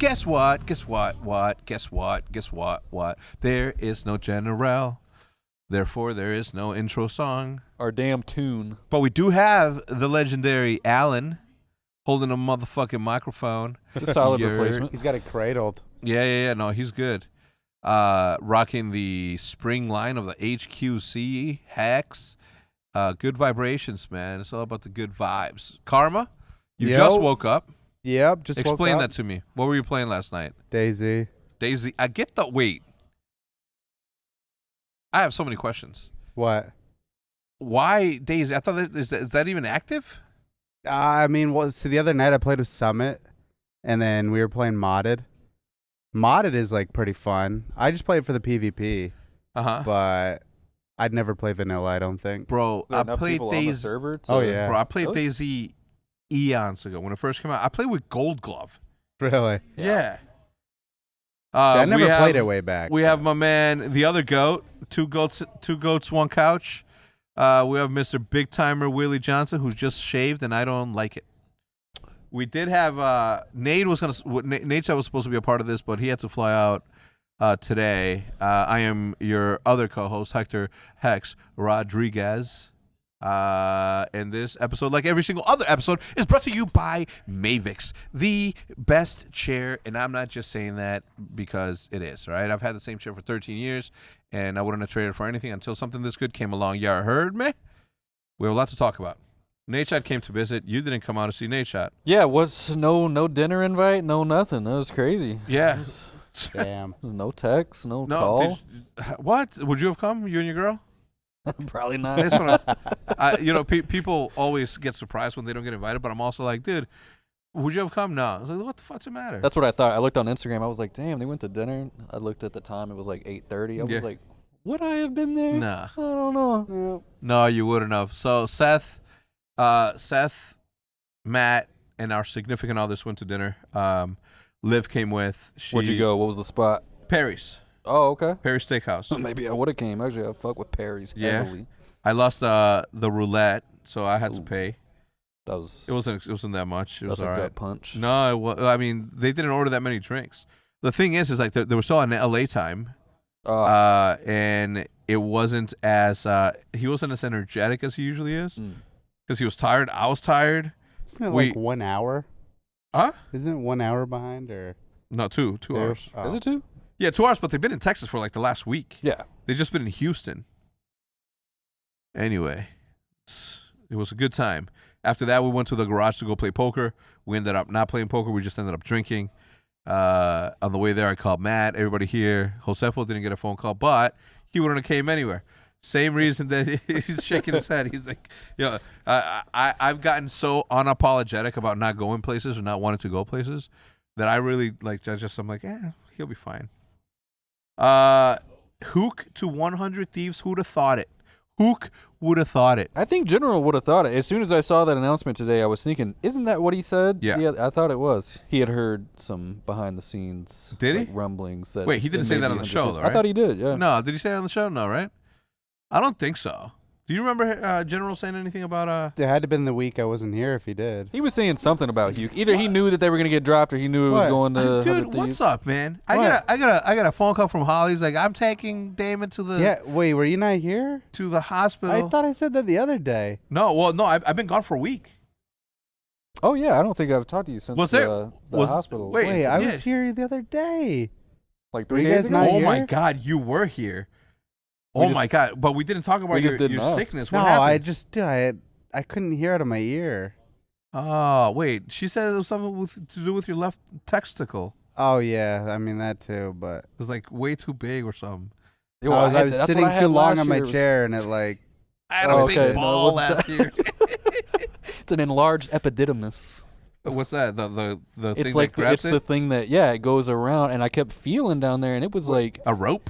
Guess what? Guess what? What? Guess what? Guess what? What? There is no general. Therefore, there is no intro song. Our damn tune. But we do have the legendary Alan holding a motherfucking microphone. A solid replacement. He's got it cradled. Yeah. No, he's good. Rocking the spring line of the HQC hacks. Good vibrations, man. It's all about the good vibes. Karma, you just woke up. Yep, just Explain woke up. that to me. What were you playing last night? Daisy. Daisy. I get the wait. I have so many questions. What? Why Daisy? I thought is that even active? I mean, so the other night I played with Summit, and then we were playing Modded. Modded is like pretty fun. I just played for the PvP, but I'd never play vanilla. I don't think. Bro, I played Daisy. Server oh yeah, bro, I played Daisy eons ago when it first came out. I played with Gold Glove. Really? Yeah. I never played it way back. We have my man, the other goat, two goats, one couch. We have Mr. Big Timer Willie Johnson, who's just shaved, and I don't like it. We did have Nate was supposed to be a part of this, but he had to fly out today. I am your other co-host, Hector Hex Rodriguez. And this episode, like every single other episode, is brought to you by Mavix, the best chair. And I'm not just saying that because it is, right? I've had the same chair for 13 years, and I wouldn't have traded it for anything until something this good came along. Yeah, heard me? We have a lot to talk about. Nate Shot came to visit. You didn't come out to see Nate Shot. Yeah, was no dinner invite, no nothing. That was crazy. Yeah. Damn. No text, no call. What? Would you have come, you and your girl? Probably not. I just wanna, people always get surprised when they don't get invited, but I'm also like, dude, would you have come? No. I was like, what the fuck's the matter? That's what I thought. I looked on Instagram. I was like, damn, they went to dinner. I looked at the time. It was like 8:30. I was like, would I have been there? Nah. I don't know. No, you wouldn't have. So Seth, Matt, and our significant others went to dinner. Liv came with. Where'd you go? What was the spot? Perry's. Oh, okay. Perry's Steakhouse. Maybe I would have came. Actually, I fuck with Perry's heavily. I lost the roulette, so I had to pay. That was. It wasn't that much. It was that's all a right. gut punch. No, I mean they didn't order that many drinks. The thing is like there was still an LA time, and it wasn't as he wasn't as energetic as he usually is because he was tired. I was tired. Isn't it like 1 hour? Huh? Isn't it 1 hour behind or? No, 2 hours. Oh. Is it 2? Yeah, 2 hours, but they've been in Texas for like the last week. Yeah. They've just been in Houston. Anyway, it was a good time. After that, we went to the garage to go play poker. We ended up not playing poker. We just ended up drinking. On the way there, I called Matt, everybody here. Josefo didn't get a phone call, but he wouldn't have came anywhere. Same reason that he's shaking his head. He's like, I've gotten so unapologetic about not going places or not wanting to go places that I really, like, I'm like, he'll be fine. Hook to 100 Thieves. Who'd have thought it? Hook would have thought it. I think General would have thought it. As soon as I saw that announcement today, I was thinking, isn't that what he said? Yeah. I thought it was. He had heard some behind-the-scenes rumblings. That Wait, he didn't say that on the show, though, right? I thought he did, yeah. No, did he say it on the show? No, right? I don't think so. Do you remember General saying anything about It had to have been the week I wasn't here if he did. He was saying something about Hugh. Either he knew that they were going to get dropped or he knew it was going to... Dude, what's up, man? I got a phone call from Holly. He's like, I'm taking Damon to the... Yeah, wait, were you not here? To the hospital. I thought I said that the other day. No, I've been gone for a week. Oh, yeah, I don't think I've talked to you since the hospital. Wait, I was here the other day. Like 3 days ago? Oh, my God, you were here. My God, but we didn't talk about your sickness. What happened? I couldn't hear out of my ear. Oh, wait. She said it was something to do with your left testicle. Oh, yeah. I mean, that too, but... It was like way too big or something. I was sitting too long on my chair and it like... I had a big ball last year. It's an enlarged epididymis. What's that? The it's thing like that grabs it's the thing that it goes around, and I kept feeling down there, and it was like a rope.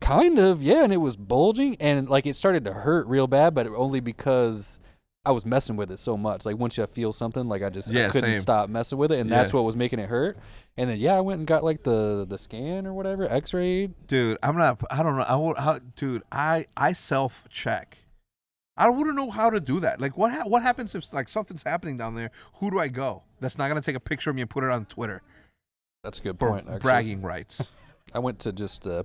Kind of, yeah, and it was bulging, and like it started to hurt real bad, but only because I was messing with it so much. Like once you feel something, like I couldn't stop messing with it, and that's what was making it hurt. And then I went and got like the scan or whatever, X-rayed. Dude, I don't know. Dude, I self-check. I wouldn't know how to do that. Like what happens if like something's happening down there? Who do I go? That's not gonna take a picture of me and put it on Twitter. That's a good for point, actually. bragging rights. I went to just a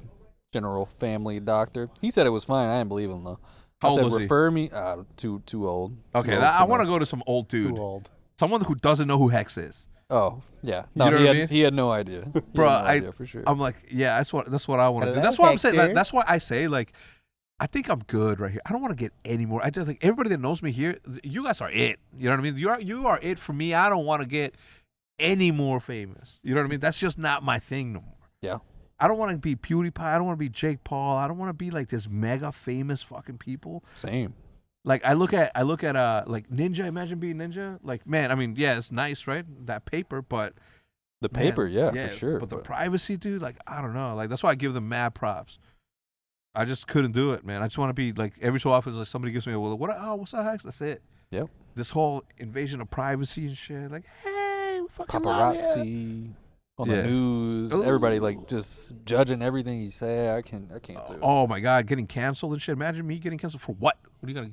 general family doctor. He said it was fine. I didn't believe him, though. How old I said, was he? refer me. Too old. Okay, I want to go to some old dude. Too old. Someone who doesn't know who Hex is. Oh, yeah. You No, know what I mean? he had no idea. Bro, idea for sure. I'm like, yeah, that's what I want to do. Hello, That's why I'm saying. Hector. That's why I say, like, I think I'm good right here. I don't want to get any more. I just think everybody that knows me here, you guys are it. You know what I mean? You are it for me. I don't want to get any more famous. You know what I mean? That's just not my thing no more. Yeah. I don't want to be PewDiePie. I don't want to be Jake Paul. I don't want to be like this mega famous fucking people. Same. Like I look at like Ninja. Imagine being Ninja. Like, man, I mean, yeah, it's nice, right? That paper, but The paper, man, for sure. But the privacy, dude, like, I don't know. Like, that's why I give them mad props. I just couldn't do it, man. I just want to be like, every so often, like, somebody gives me a, well, what's up, Hex? That's it. Yep. This whole invasion of privacy and shit. Like, hey, we fucking love ya. Paparazzi on the news. Ooh. Everybody like just judging everything you say. I can't do it. Oh my God, getting canceled and shit. Imagine me getting canceled for what? What are you gonna?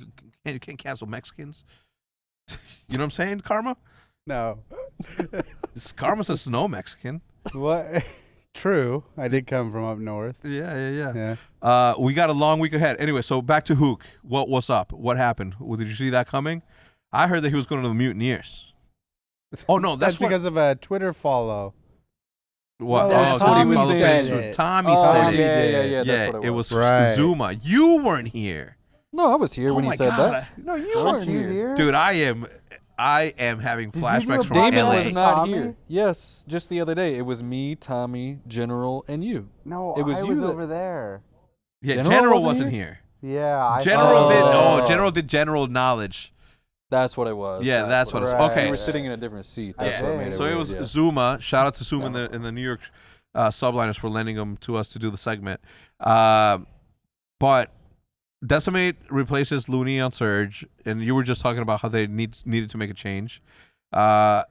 You can't cancel Mexicans. You know what I'm saying, Karma? No. Karma says no Mexican. What? True. I did come from up north. Yeah. Yeah. We got a long week ahead. Anyway, so back to Hook. What's up? What happened? Well, did you see that coming? I heard that he was going to the Mutineers. Oh no, That's because of a Twitter follow. What? No, oh, Tommy followed said Facebook. it. Tommy Oh, said yeah, it. yeah, that's what it was. Right. Zuma. You weren't here. No, I was here when Oh he my said God. that. No, you Weren't weren't you here. here? Dude, I am having flashbacks from Damon LA. was not Tommy? here. Yes, just the other day. It was me, Tommy, General, and you. No, It was I you was that- over there. Yeah, General General wasn't wasn't here. Yeah. General did general knowledge. That's what it was. Yeah, that's what it's Right. okay. You were sitting in a different seat. That's what made it So weird, it was yeah. Zuma. Shout out to Zuma in the New York subliners for lending them to us to do the segment. But Decimate replaces Looney on Surge, and you were just talking about how they needed to make a change. All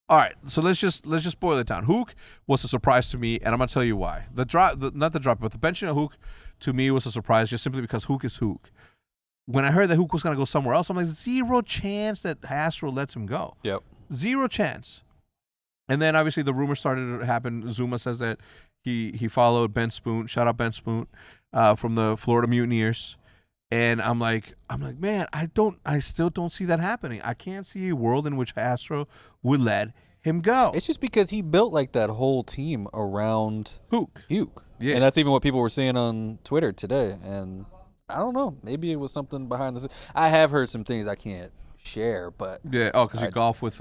right, so let's just boil it down. Hook was a surprise to me, and I'm gonna tell you why. Not the drop, but the benching of Hook to me was a surprise, just simply because Hook is Hook. When I heard that Hook was gonna go somewhere else, I'm like, 0 chance that Astro lets him go. Yep. 0 chance. And then obviously the rumor started to happen. Zuma says that he followed Ben Spoon. Shout out Ben Spoon from the Florida Mutineers. And I'm like, man, I still don't see that happening. I can't see a world in which Astro would let him go. It's just because he built like that whole team around Hook. Yeah. And that's even what people were saying on Twitter today. And I don't know. Maybe it was something behind the scenes. I have heard some things I can't share, but Yeah. Oh, because you golf with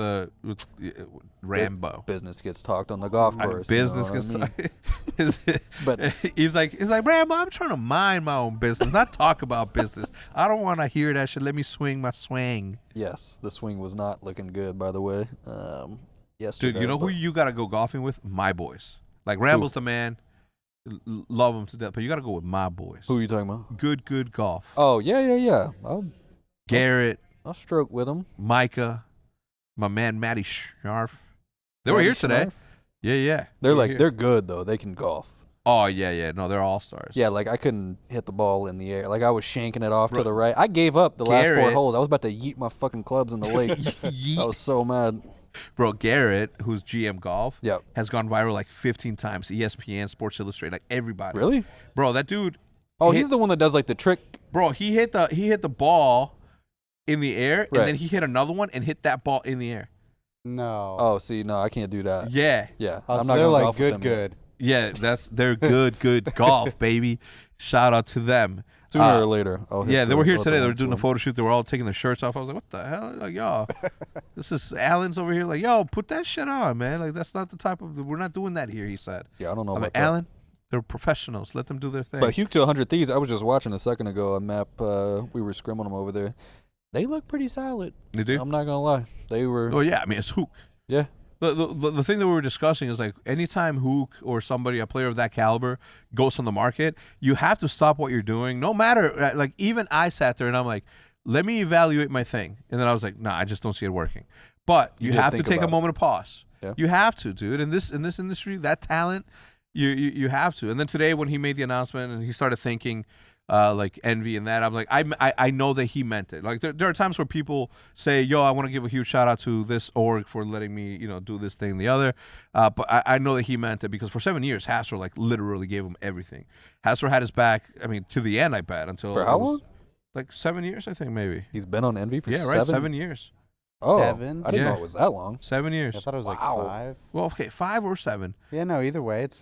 Rambo. business gets talked on the golf course. Business you know gets. what I mean? But he's like Rambo, I'm trying to mind my own business, not talk about business. I don't want to hear that shit. Let me swing my swing. yes, the swing was not looking good, by the way. Yesterday, Dude, you know who you got to go golfing with? My boys. Like Rambo's the man. Love him to death, but you got to go with my boys. Who are you talking about? Good golf. Oh yeah. Garrett, I'll stroke with him. Micah, my man Matty Scharf. They were here today. Yeah. They're good though. They can golf. Oh yeah. No, they're all stars. Yeah, like I couldn't hit the ball in the air. Like I was shanking it off to the right. I gave up the last 4 holes. I was about to yeet my fucking clubs in the lake. I was so mad. Bro, Garrett, who's GM Golf, Yep. has gone viral like 15 times. ESPN, Sports Illustrated, like everybody. Really? Bro, that dude. Oh, he's the one that does like the trick. Bro, he hit the ball in the air, and Right. then he hit another one and hit that ball in the air. No. Oh, see, no, I can't do that. Yeah. Yeah, Oh, I'm so not they're gonna like golf with them yet. good. Yeah, they're good golf, baby. Shout out to them. Sooner or later. They were here today. They were doing a photo shoot. They were all taking their shirts off. I was like, what the hell? Like, y'all, this is Alan's over here. Like, yo, put that shit on, man. Like, that's not the type of, we're not doing that here, he said. Yeah, I don't know I'm about like, that. Alan, they're professionals. Let them do their thing. But Hugh to 100 Thieves, I was just watching a second ago a map. We were scrimming them over there. They look pretty solid. They do? I'm not going to lie. They were. Oh, yeah. I mean, it's Hook. Yeah. The thing that we were discussing is like anytime Hook or somebody, a player of that caliber, goes on the market, you have to stop what you're doing. No matter, like even I sat there and I'm like, let me evaluate my thing. And then I was like, nah, I just don't see it working. But you have to take a moment of pause. Yeah. You have to, dude. In this industry, that talent, you have to. And then today when he made the announcement and he started thinking, like envy and that. I'm like, I know that he meant it. Like there are times where people say, yo, I want to give a huge shout out to this org for letting me, do this thing and the other. But I know that he meant it because for 7 years, Hasser like literally gave him everything. Hasser had his back, I mean, to the end, I bet, until for how long? Like 7 years, I think, maybe. He's been on Envy for 7 years. Oh, 7? I didn't know it was that long. 7 years. I thought it was like 5. Well, okay, 5 or 7. Yeah, no, either way, it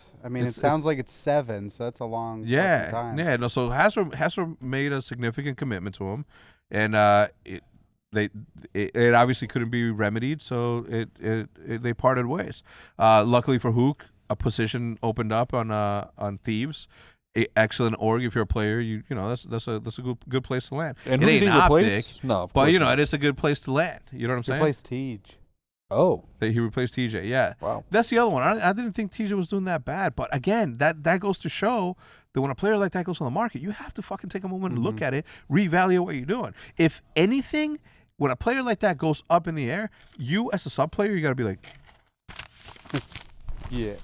sounds like it's 7, so that's a long fucking time. Yeah, no, so Hasser made a significant commitment to him, and it obviously couldn't be remedied, so they parted ways. Luckily for Hook, a position opened up on Thieves. Excellent org if you're a player. That's a good place to land. And it who ain't did he replace? OpTic, No, of but course not. it is a good place to land. You know what I'm saying? Replaced Tej. Oh, He replaced TJ. Yeah, wow. that's the other one. I didn't think TJ was doing that bad, but again, that goes to show that when a player like that goes on the market, you have to fucking take a moment and look at it, reevaluate what you're doing. If anything, when a player like that goes up in the air, you as a sub player, you got to be like, Yeah.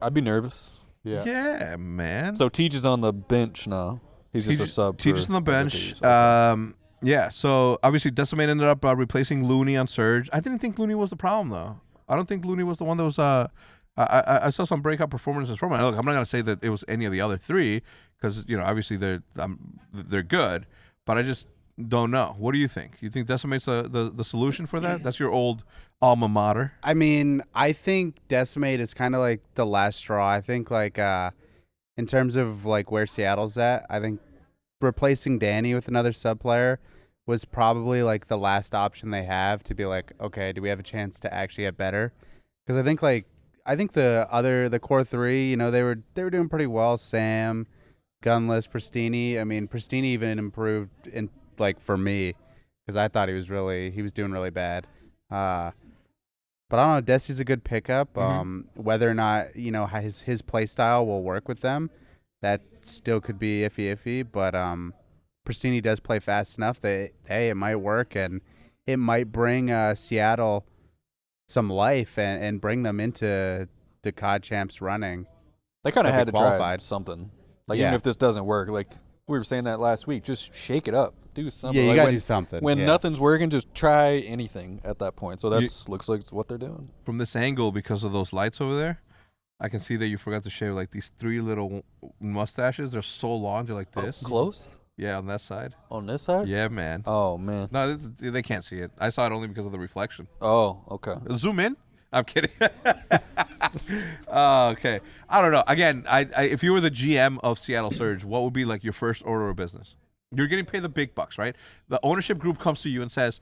I'd be nervous. yeah, man. So Teach is on the bench now. He's just a sub. TJ is on the bench. Okay. Yeah, so obviously Decimate ended up replacing Looney on Surge. I didn't think Looney was the problem, though. I don't think Looney was the one that was... I saw some breakout performances from it. Look, I'm not going to say that it was any of the other three, because, obviously they're good, but I just don't know. What do you think? You think Decimate's the solution for that? That's your old alma mater. I mean, I think Decimate is kind of like the last straw. I think, like, in terms of, like, where Seattle's at, I think replacing Danny with another sub player was probably like the last option they have to be like, okay, do we have a chance to actually get better? Because I think the core three, they were doing pretty well. Sam, Gunless, Pristini. I mean, Pristini even improved in, like, for me, because I thought he was doing really bad. But I don't know. Desi's a good pickup. Whether or not his play style will work with them, that still could be iffy. But Pristini does play fast enough that, hey, it might work, and it might bring Seattle some life and bring them into the COD champs running. They kind of had to qualified. try something. Like, even if this doesn't work, like we were saying that last week, just shake it up. Do something. Yeah, you like got to do something. When nothing's working, just try anything at that point. So that looks like what they're doing. From this angle, because of those lights over there, I can see that you forgot to shave like these 3 little mustaches. They're so long, they're like this. Close? Yeah, on that side. On this side? Yeah, man. Oh, man. No, they can't see it. I saw it only because of the reflection. Oh, okay. Zoom in. I'm kidding. Okay. I don't know. Again, I if you were the GM of Seattle Surge, what would be like your first order of business? You're getting paid the big bucks, right? The ownership group comes to you and says,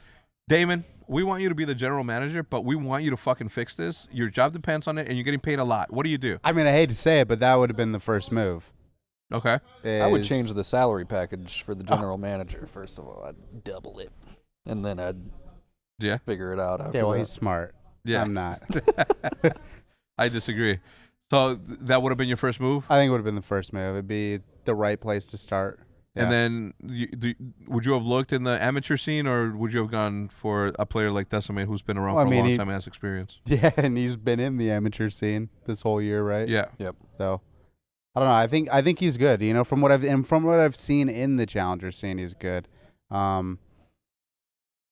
Damon, we want you to be the general manager, but we want you to fucking fix this. Your job depends on it, and you're getting paid a lot. What do you do? I mean, I hate to say it, but that would have been the first move. Okay. I would change the salary package for the general manager, first of all. I'd double it. And then I'd figure it out after Yeah, well, that. he's smart. Yeah. I'm not. I disagree. So that would have been your first move? I think it would have been the first move. It'd be the right place to start. Yeah. And then would you have looked in the amateur scene, or would you have gone for a player like Decimate who's been around for a long time and has experience? Yeah, and he's been in the amateur scene this whole year, right? Yeah. Yep. So I don't know. I think he's good. From what I've seen in the challenger scene, he's good. And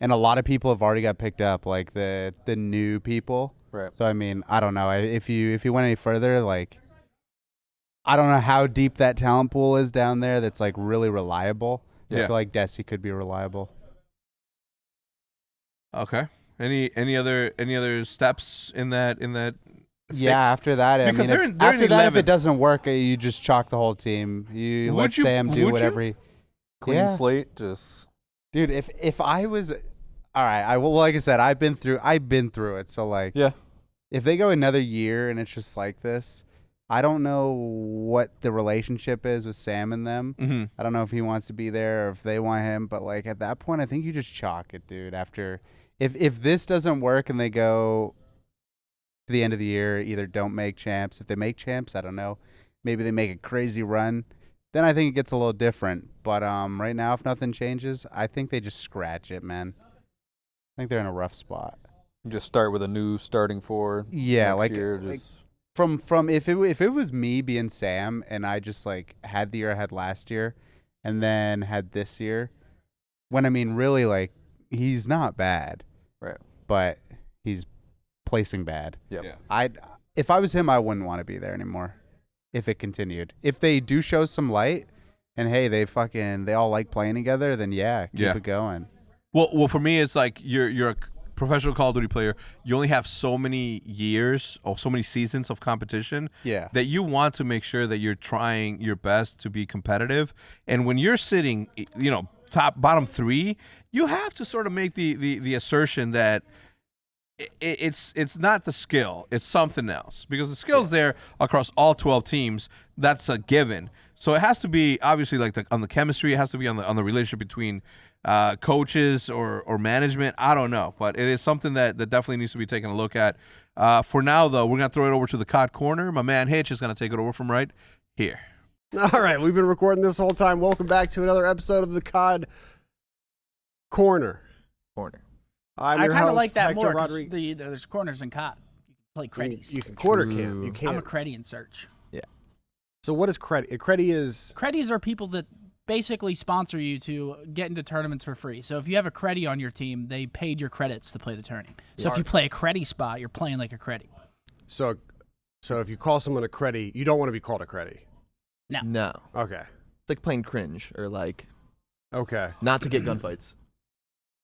a lot of people have already got picked up, like the new people. Right. So I mean, I don't know. If you went any further, like, I don't know how deep that talent pool is down there. That's like really reliable. Yeah. I feel like Desi could be reliable. Okay. Any other steps in that? Yeah, after that, Because I they're mean, in after that, if 11th. it doesn't work, you just chalk the whole team. You let Sam do whatever he. Clean slate, just. Dude, if I was, all right, like I said, I've been through it. So like, yeah, if they go another year and it's just like this, I don't know what the relationship is with Sam and them. Mm-hmm. I don't know if he wants to be there or if they want him. But like at that point, I think you just chalk it, dude. After if this doesn't work and they go to the end of the year, either don't make champs. If they make champs, I don't know. Maybe they make a crazy run. Then I think it gets a little different. But right now, if nothing changes, I think they just scratch it, man. I think they're in a rough spot. just start with a new starting four. Yeah, next like, year, like just From if it was me being Sam and I just like had the year I had last year and then had this year, when I mean really like he's not bad. Right. But he's placing bad. Yep. Yeah. If I was him, I wouldn't want to be there anymore. If it continued. If they do show some light and hey, they all like playing together, then keep it going. Well, for me, it's like you're a professional Call of Duty player. You only have so many years or so many seasons of competition that you want to make sure that you're trying your best to be competitive. And when you're sitting, bottom 3, you have to sort of make the assertion that it's not the skill, it's something else, because the skill's there across all 12 teams. That's a given. So it has to be obviously like on the chemistry. It has to be on the relationship between coaches or management. I don't know, but it is something that definitely needs to be taken a look at. For now, though, we're gonna throw it over to the COD corner. My man Hitch is gonna take it over from right here. All right, we've been recording this whole time. Welcome back to another episode of the COD corner. I I'm your kind of host, like that Hector more. 'Cause Rodriguez. there's corners in COD. You can play creddies. You can quarter camp. You can't. I'm a creddy in search. So what is creddy? Creddy is Creddies are people that basically sponsor you to get into tournaments for free. So if you have a creddy on your team, they paid your credits to play the tourney. So if you play a creddy spot, you're playing like a creddy. so if you call someone a creddy, you don't want to be called a creddy. No. Okay. It's like playing cringe or like Okay. not to get gunfights.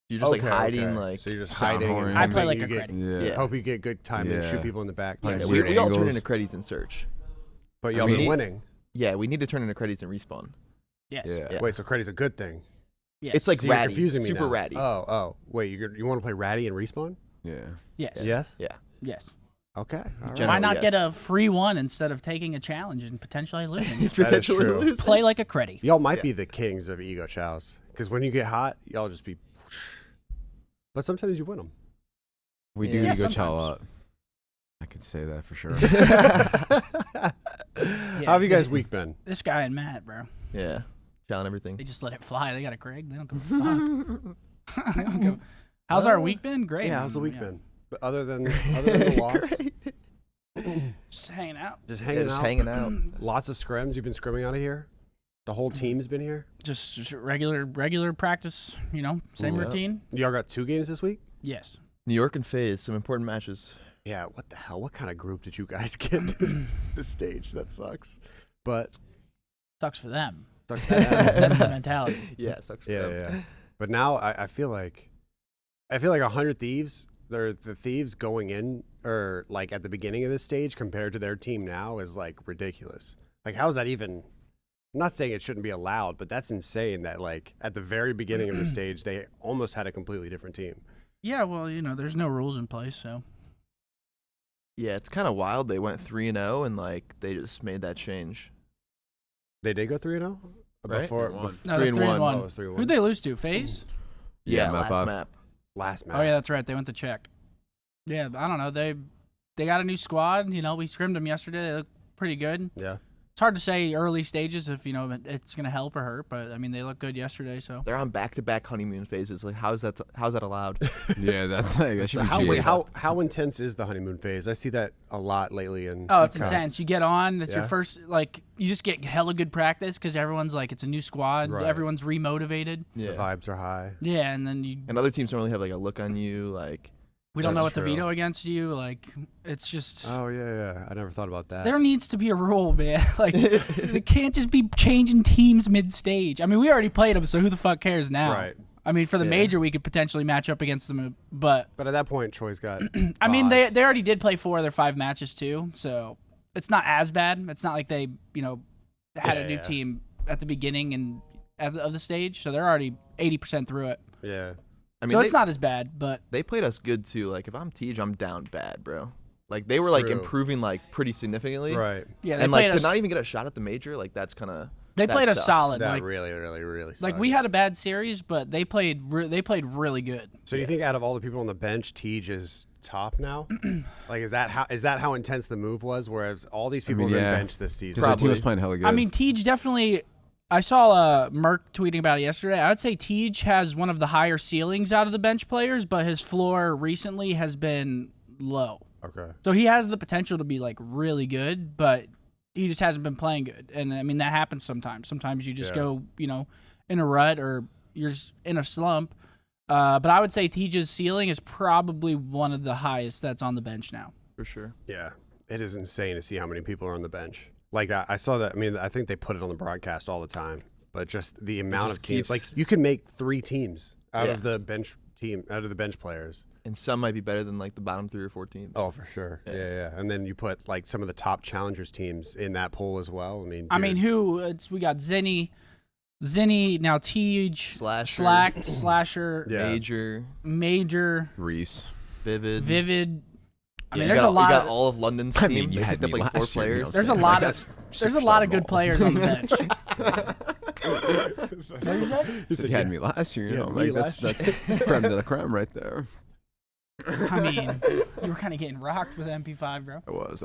You're just like hiding, like so you're just sound hiding. horn. And I play hoping like you a get- creddy. Yeah. Hope you get good time and Yeah. shoot people in the back. Yeah, Type we shit. all turn Angles. into credits in search. But y'all I been mean- winning. Yeah, we need to turn into credits and respawn. Yes. Yeah. Wait, so creddy's a good thing? Yes. It's like So you're ratty, confusing me super now. ratty. Oh. Wait, you want to play ratty and respawn? Yeah. yes. Yes. Yeah. Yes. Okay. All right. Generally, Why not yes. get a free one instead of taking a challenge and potentially losing? That is Potentially true. losing. Play like a creddy. Y'all might be the kings of ego chows, because when you get hot, y'all just be. But sometimes you win them. We do Yeah, ego chow a sometimes. lot. I can say that for sure. How have you guys' week been? This guy and Matt, bro. Yeah. Challenge everything. They just let it fly. They got a Craig. They don't give a fuck. They don't give- How's our week been? Great. Yeah, how's the week Yeah. been? But other than the loss, Just hanging out. just Yeah, hanging just out. hanging out. Lots of scrims. You've been scrimming out of here. The whole team's been here. Just regular practice, same Yeah. routine. Y'all got 2 games this week. Yes. New York and FaZe, some important matches. Yeah. What the hell? What kind of group did you guys get? This stage that sucks. But Sucks for them. sucks for them. That's the mentality. Yeah, sucks for Yeah, them. yeah. But now I feel like 100 Thieves, they're the Thieves going in or like at the beginning of this stage compared to their team now is like ridiculous. Like how is that even? I'm not saying it shouldn't be allowed, but that's insane that like at the very beginning of the stage they almost had a completely different team. Yeah, well, there's no rules in place, so. Yeah, it's kind of wild. They went 3-0 and like they just made that change. They did go 3-0 Right? before. 3-1. No, they're 3-1. 3-1. Oh, it was 3-1. Who'd they lose to? FaZe? Yeah, map last off. map. Last match. Oh, yeah, that's right. They went to check. Yeah, I don't know. They got a new squad. We scrimmed them yesterday. They look pretty good. Yeah. It's hard to say early stages if, it's going to help or hurt, but, I mean, they look good yesterday, so. They're on back-to-back honeymoon phases. Like, how's that allowed? Yeah, that's like that should So be how cheating. how intense is the honeymoon phase? I see that a lot lately in. Oh, it's COD. intense. You get on. It's your Yeah? first, you just get hella good practice because everyone's like, it's a new squad. Right. Everyone's remotivated. The Yeah. vibes are high. Yeah, and then And other teams don't really have like a look on you. Like, we don't know That's what to true. veto against you. It's just. Oh yeah. I never thought about that. There needs to be a rule, man. They can't just be changing teams mid-stage. I mean, we already played them, so who the fuck cares now? Right. I mean, for the Yeah. major, we could potentially match up against them, but But at that point, Troy's got. I mean, odds. they already did play 4 of their 5 matches too, so it's not as bad. It's not like they had a new Yeah. team at the beginning of the stage, so they're already 80% through it. Yeah. I mean, So they, it's not as bad, but they played us good too. Like, if I'm Tej, I'm down bad, bro. Like, they were like True. improving like pretty significantly. Right. yeah, they And played like to us. not even get a shot at the major, like that's kind of. They played us sucks. solid. That Like really we sucked. had a bad series, but they played really good. So do you think out of all the people on the bench, Tej is top now? Like, is that how intense the move was? Whereas all these people mean, have been yeah. benched this season. Because our team was Probably. playing hella good. I mean, Tej definitely. I saw Merck tweeting about it yesterday. I would say Tej has one of the higher ceilings out of the bench players, but his floor recently has been low. Okay. So he has the potential to be like really good, but he just hasn't been playing good. And I mean that happens sometimes. Sometimes you just go, in a rut or you're just in a slump. But I would say Tija's ceiling is probably one of the highest that's on the bench now. For sure. Yeah, it is insane to see how many people are on the bench. Like I saw that. I mean, I think they put it on the broadcast all the time. But just the amount of teams, like you can make 3 teams out of the bench players. And some might be better than like the bottom 3 or 4 teams. Oh, for sure. Yeah. And then you put like some of the top challengers teams in that pool as well. I mean, we got Zinni, now Tej, Slasher, Major, Reese, Vivid. I mean, there's a lot. You got all of London's team. mean, you had up like 4 players. There's a lot of good players on the bench. You had me last year. That's creme de la creme right there. I mean, you were kind of getting rocked with MP5, bro. I was.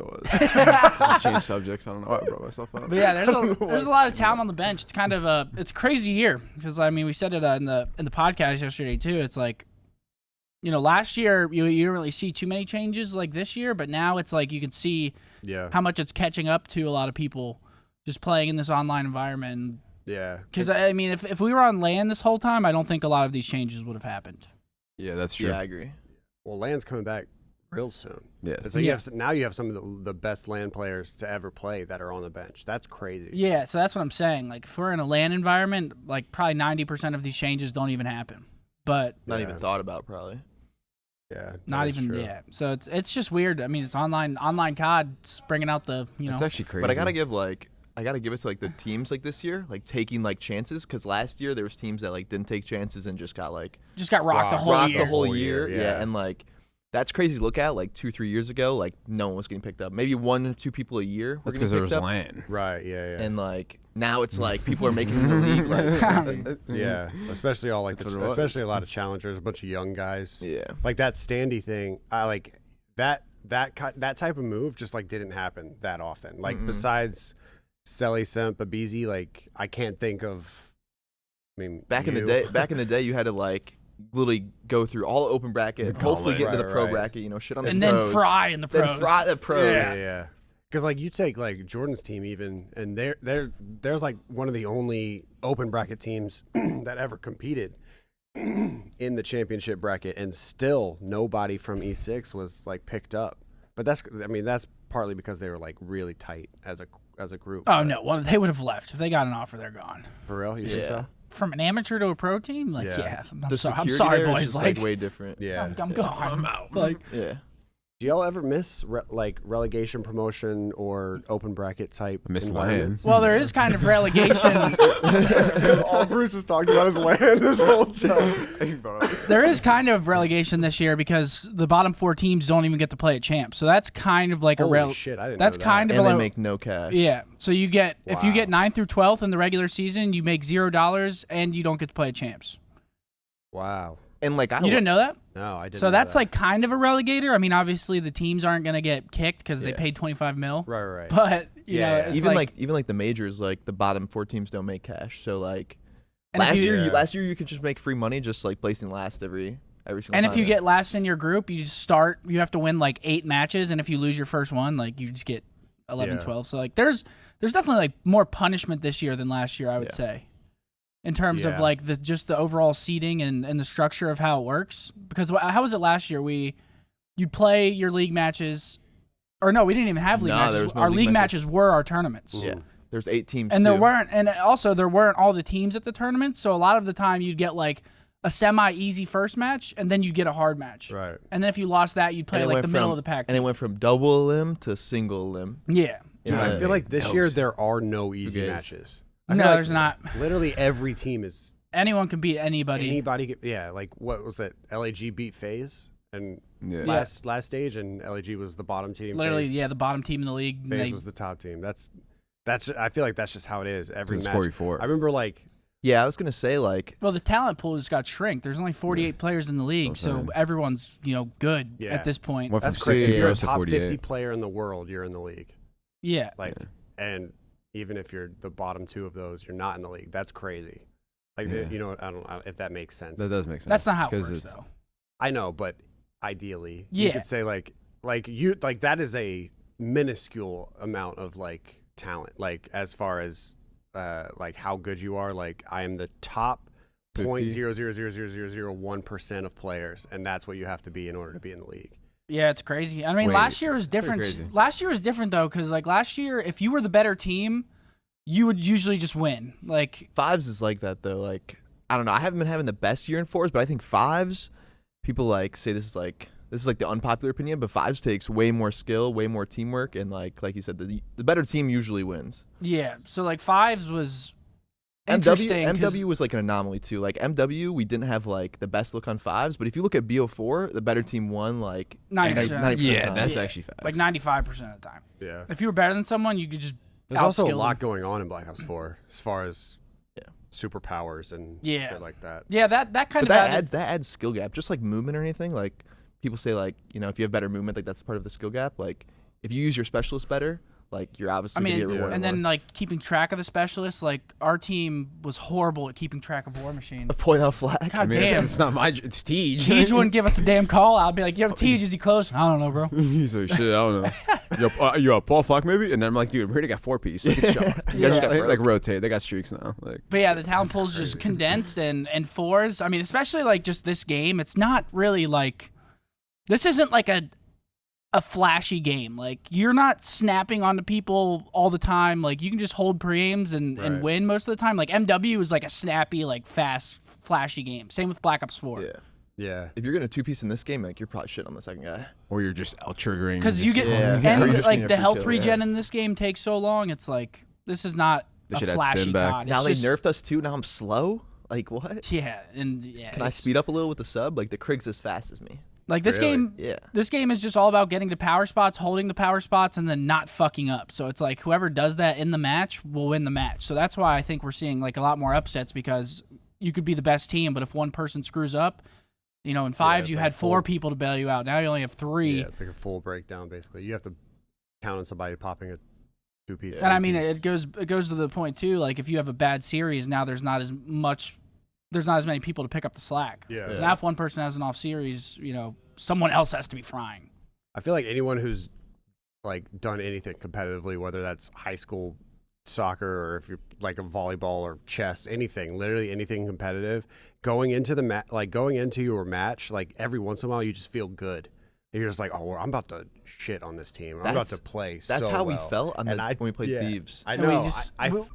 Change subjects. I don't know why I brought myself up. But yeah, there's a lot of talent on the bench. It's kind of it's a crazy year because I mean we said it in the podcast yesterday too. It's like, last year you didn't really see too many changes like this year, but now it's like you can see how much it's catching up to a lot of people just playing in this online environment. Yeah. Because I mean, if we were on LAN this whole time, I don't think a lot of these changes would have happened. Yeah, that's true. Yeah, I agree. Well, LAN's coming back real soon. Yeah. And so you have some of the best LAN players to ever play that are on the bench. That's crazy. Yeah, so that's what I'm saying. Like if we're in a LAN environment, like probably 90% of these changes don't even happen. But not even thought about probably. Yeah. Not even true. So it's just weird. I mean, it's online COD's bringing out the It's actually crazy. But I gotta give it to like the teams like this year, like taking like chances, because last year there was teams that like didn't take chances and just got rocked the whole year. Yeah, and like that's crazy to look at. Like 2-3 years ago, like no one was getting picked up. Maybe 1 or 2 people a year. That's because there was LAN. Right. Yeah. And like now it's like people are making the league. Like yeah, especially all like especially a lot of challengers, a bunch of young guys. Yeah, like that Standy thing. I like that type of move just like didn't happen that often. Like besides Selly, Semp, Abizi, like I can't think of. I mean, back in the day, you had to like literally go through all the open bracket, hopefully get into the pro bracket. Shit on the and pros. then fry in the pros. Then fry the pros. Yeah. Because like you take like Jordan's team even, and there's like one of the only open bracket teams that ever competed in the championship bracket, and still nobody from E6 was like picked up. But that's partly because they were like really tight as a group. Oh no, well they would have left if they got an offer. They're gone. For real, you think so? From an amateur to a pro team, like I'm sorry, there boys. is like way different. Yeah, I'm gone. I'm out. Like Do y'all ever miss relegation, promotion, or open bracket type environments? Well, there is kind of relegation. All Bruce has talked about is LAN this whole time. There is kind of relegation this year because the bottom 4 teams don't even get to play at champs. So that's kind of like Holy shit, I didn't that's know that. kind of and a they make no cash. Yeah. So you get if you get 9th through 12th in the regular season, you make $0 and you don't get to play at champs. Wow. And like you didn't know that? No, I didn't. So know that's that. like kind of a relegator. I mean, obviously the teams aren't going to get kicked because they paid $25 million. Right. But you know, it's even like the majors, like the bottom 4 teams don't make cash. So like last year you could just make free money just like placing last every single time. And if you get last in your group, you have to win like 8 matches, and if you lose your first one, like you just get 11-12. So like there's definitely like more punishment this year than last year, I would say. In terms of like the overall seeding and the structure of how it works. Because how was it last year? You'd play your league matches, or no, we didn't even have league matches. There was no our league league matches were our tournaments. Yeah, there's 8 teams. And there weren't all the teams at the tournament. So a lot of the time you'd get like a semi-easy first match, and then you'd get a hard match. Right. And then if you lost that, you'd play like the middle of the pack. And it went from double limb to single limb. Yeah. Dude, I feel like this year there are no easy matches. No, there's not. Literally every team is. Anyone can beat anybody. Like what was it? LAG beat FaZe and last stage, and LAG was the bottom team. Literally, FaZe, the bottom team in the league. FaZe was the top team. That's. I feel like that's just how it is every match. 44. I remember like. Yeah, I was gonna say like. Well, the talent pool just got shrink. There's only 48 players in the league, so everyone's good at this point. That's crazy. If you're a top 50 player in the world, you're in the league. Yeah. And even if you're the bottom 2 of those, you're not in the league. That's crazy. I don't know if that makes sense. That does make sense. That's not how it works, though. I know, but ideally, you could say like that is a minuscule amount of like talent, like as far as like how good you are. Like I am the top 0.000001% of players, and that's what you have to be in order to be in the league. Yeah, it's crazy. I mean, last year was different. Last year was different though, because like last year, if you were the better team, you would usually just win. Like fives is like that though. Like I don't know. I haven't been having the best year in fours, but I think fives, people like say this is like the unpopular opinion, but fives takes way more skill, way more teamwork, and like you said, the better team usually wins. Yeah. So like fives was interesting. MW was like an anomaly too. Like MW, we didn't have like the best look on fives, but if you look at BO4, the better team won like 90%. Yeah, that's actually fast. Like 95% of the time. Yeah. If you were better than someone, you could just. There's also a lot going on in Black Ops 4 as far as superpowers and shit like that. Yeah, that kind of adds skill gap, just like movement or anything. Like people say, like if you have better movement, like that's part of the skill gap. Like if you use your specialist better, like you're obviously gonna get rewarded. And then like keeping track of the specialists, like our team was horrible at keeping track of War Machine. A point out flag. God damn. It's not it's Tej. Tej wouldn't give us a damn call. I'd be like, yo, Tej, is he close? I don't know, bro. He's like, shit, I don't know. Yo, Paul Flock maybe? And then I'm like, dude, we already got 4-piece. Like, it's shot. Like rotate. They got streaks now. Like, but yeah, the talent pool's just condensed and fours. I mean, especially like just this game, it's not really like, this isn't like a flashy game. Like you're not snapping onto people all the time. Like you can just hold pre-aims and win most of the time. Like MW is like a snappy, like fast, flashy game. Same with Black Ops 4. Yeah. If you're gonna 2-piece in this game, like you're probably shit on the second guy. Or you're just out triggering. Because you get and like the health regen in this game takes so long. It's like this is not a flashy COD. Now they nerfed us too. Now I'm slow. Like what? Yeah, Can I speed up a little with the sub? Like the Krieg's as fast as me. Like this game, this game is just all about getting to power spots, holding the power spots, and then not fucking up. So it's like whoever does that in the match will win the match. So that's why I think we're seeing like a lot more upsets, because you could be the best team, but if one person screws up, in fives you had 4 people to bail you out. Now you only have 3. Yeah, it's like a full breakdown basically. You have to count on somebody popping a 2-piece. And I mean, it goes to the point too. Like if you have a bad series, now there's not as many people to pick up the slack. So now if one person has an off series, someone else has to be frying. I feel like anyone who's like done anything competitively, whether that's high school soccer or if you're like a volleyball or chess, literally anything competitive, going into your match, like every once in a while you just feel good. You're just like, oh, I'm about to shit on this team. I'm about to play. That's how we felt when we played Thieves. I know.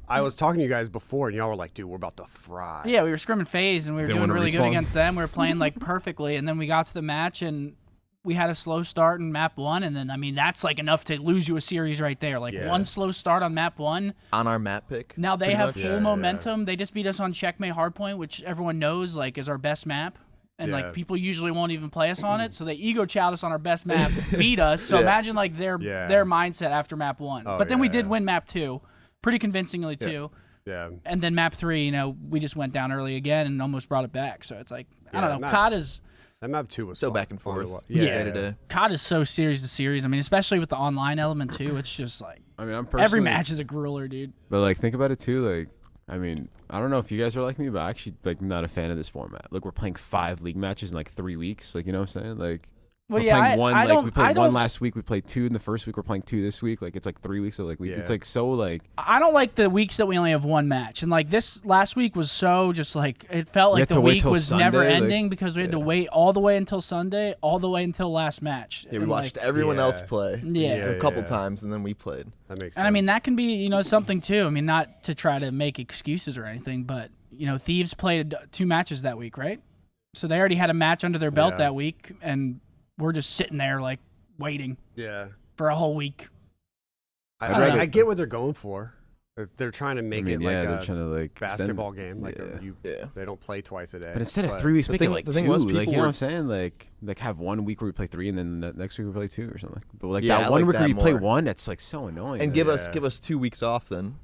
I was talking to you guys before, and y'all were like, dude, we're about to fry. Yeah, we were scrimming phase, and we were doing really good against them. We were playing like perfectly, and then we got to the match, and we had a slow start in map 1, and then, I mean, that's like enough to lose you a series right there. Like one slow start on map 1. On our map pick. Now they have full momentum. They just beat us on Checkmate Hardpoint, which everyone knows like is our best map. And like people usually won't even play us on it, so they ego chowed us on our best map, beat us. So imagine like their mindset after map 1. But then we did win map 2, pretty convincingly too. Yeah. And then map 3, we just went down early again and almost brought it back. So it's like I don't know. COD is that map 2 was so fun. Back and forth. Yeah. COD is so series to series. I mean, especially with the online element too. It's just like I'm every match is a grueler, dude. But like think about it too, like. I mean, I don't know if you guys are like me, but I actually like not a fan of this format. Like we're playing 5 league matches in like 3 weeks. Like, you know what I'm saying? Like well, we're playing one. We played one last week. We played 2 in the first week. We're playing 2 this week. Like it's like 3 weeks. So like it's like so like. I don't like the weeks that we only have one match. And like this last week was so just like it felt like the week was Sunday, never ending because we had to wait all the way until Sunday, all the way until last match. Yeah, we watched everyone else play. A couple times, and then we played. That makes sense. And I mean that can be something too. I mean not to try to make excuses or anything, but Thieves played 2 matches that week, right? So they already had a match under their belt that week, and we're just sitting there like waiting for a whole week. I get what they're going for. They're trying to make it they're like a trying to, like, basketball game. Like they don't play twice a day. But instead of 3 weeks, make it like 2. Thing was, like, you know what I'm saying? Like have 1 week where we play 3, and then the next week we play 2 or something. But like that one week where you play 1, that's like so annoying. And give us 2 weeks off then.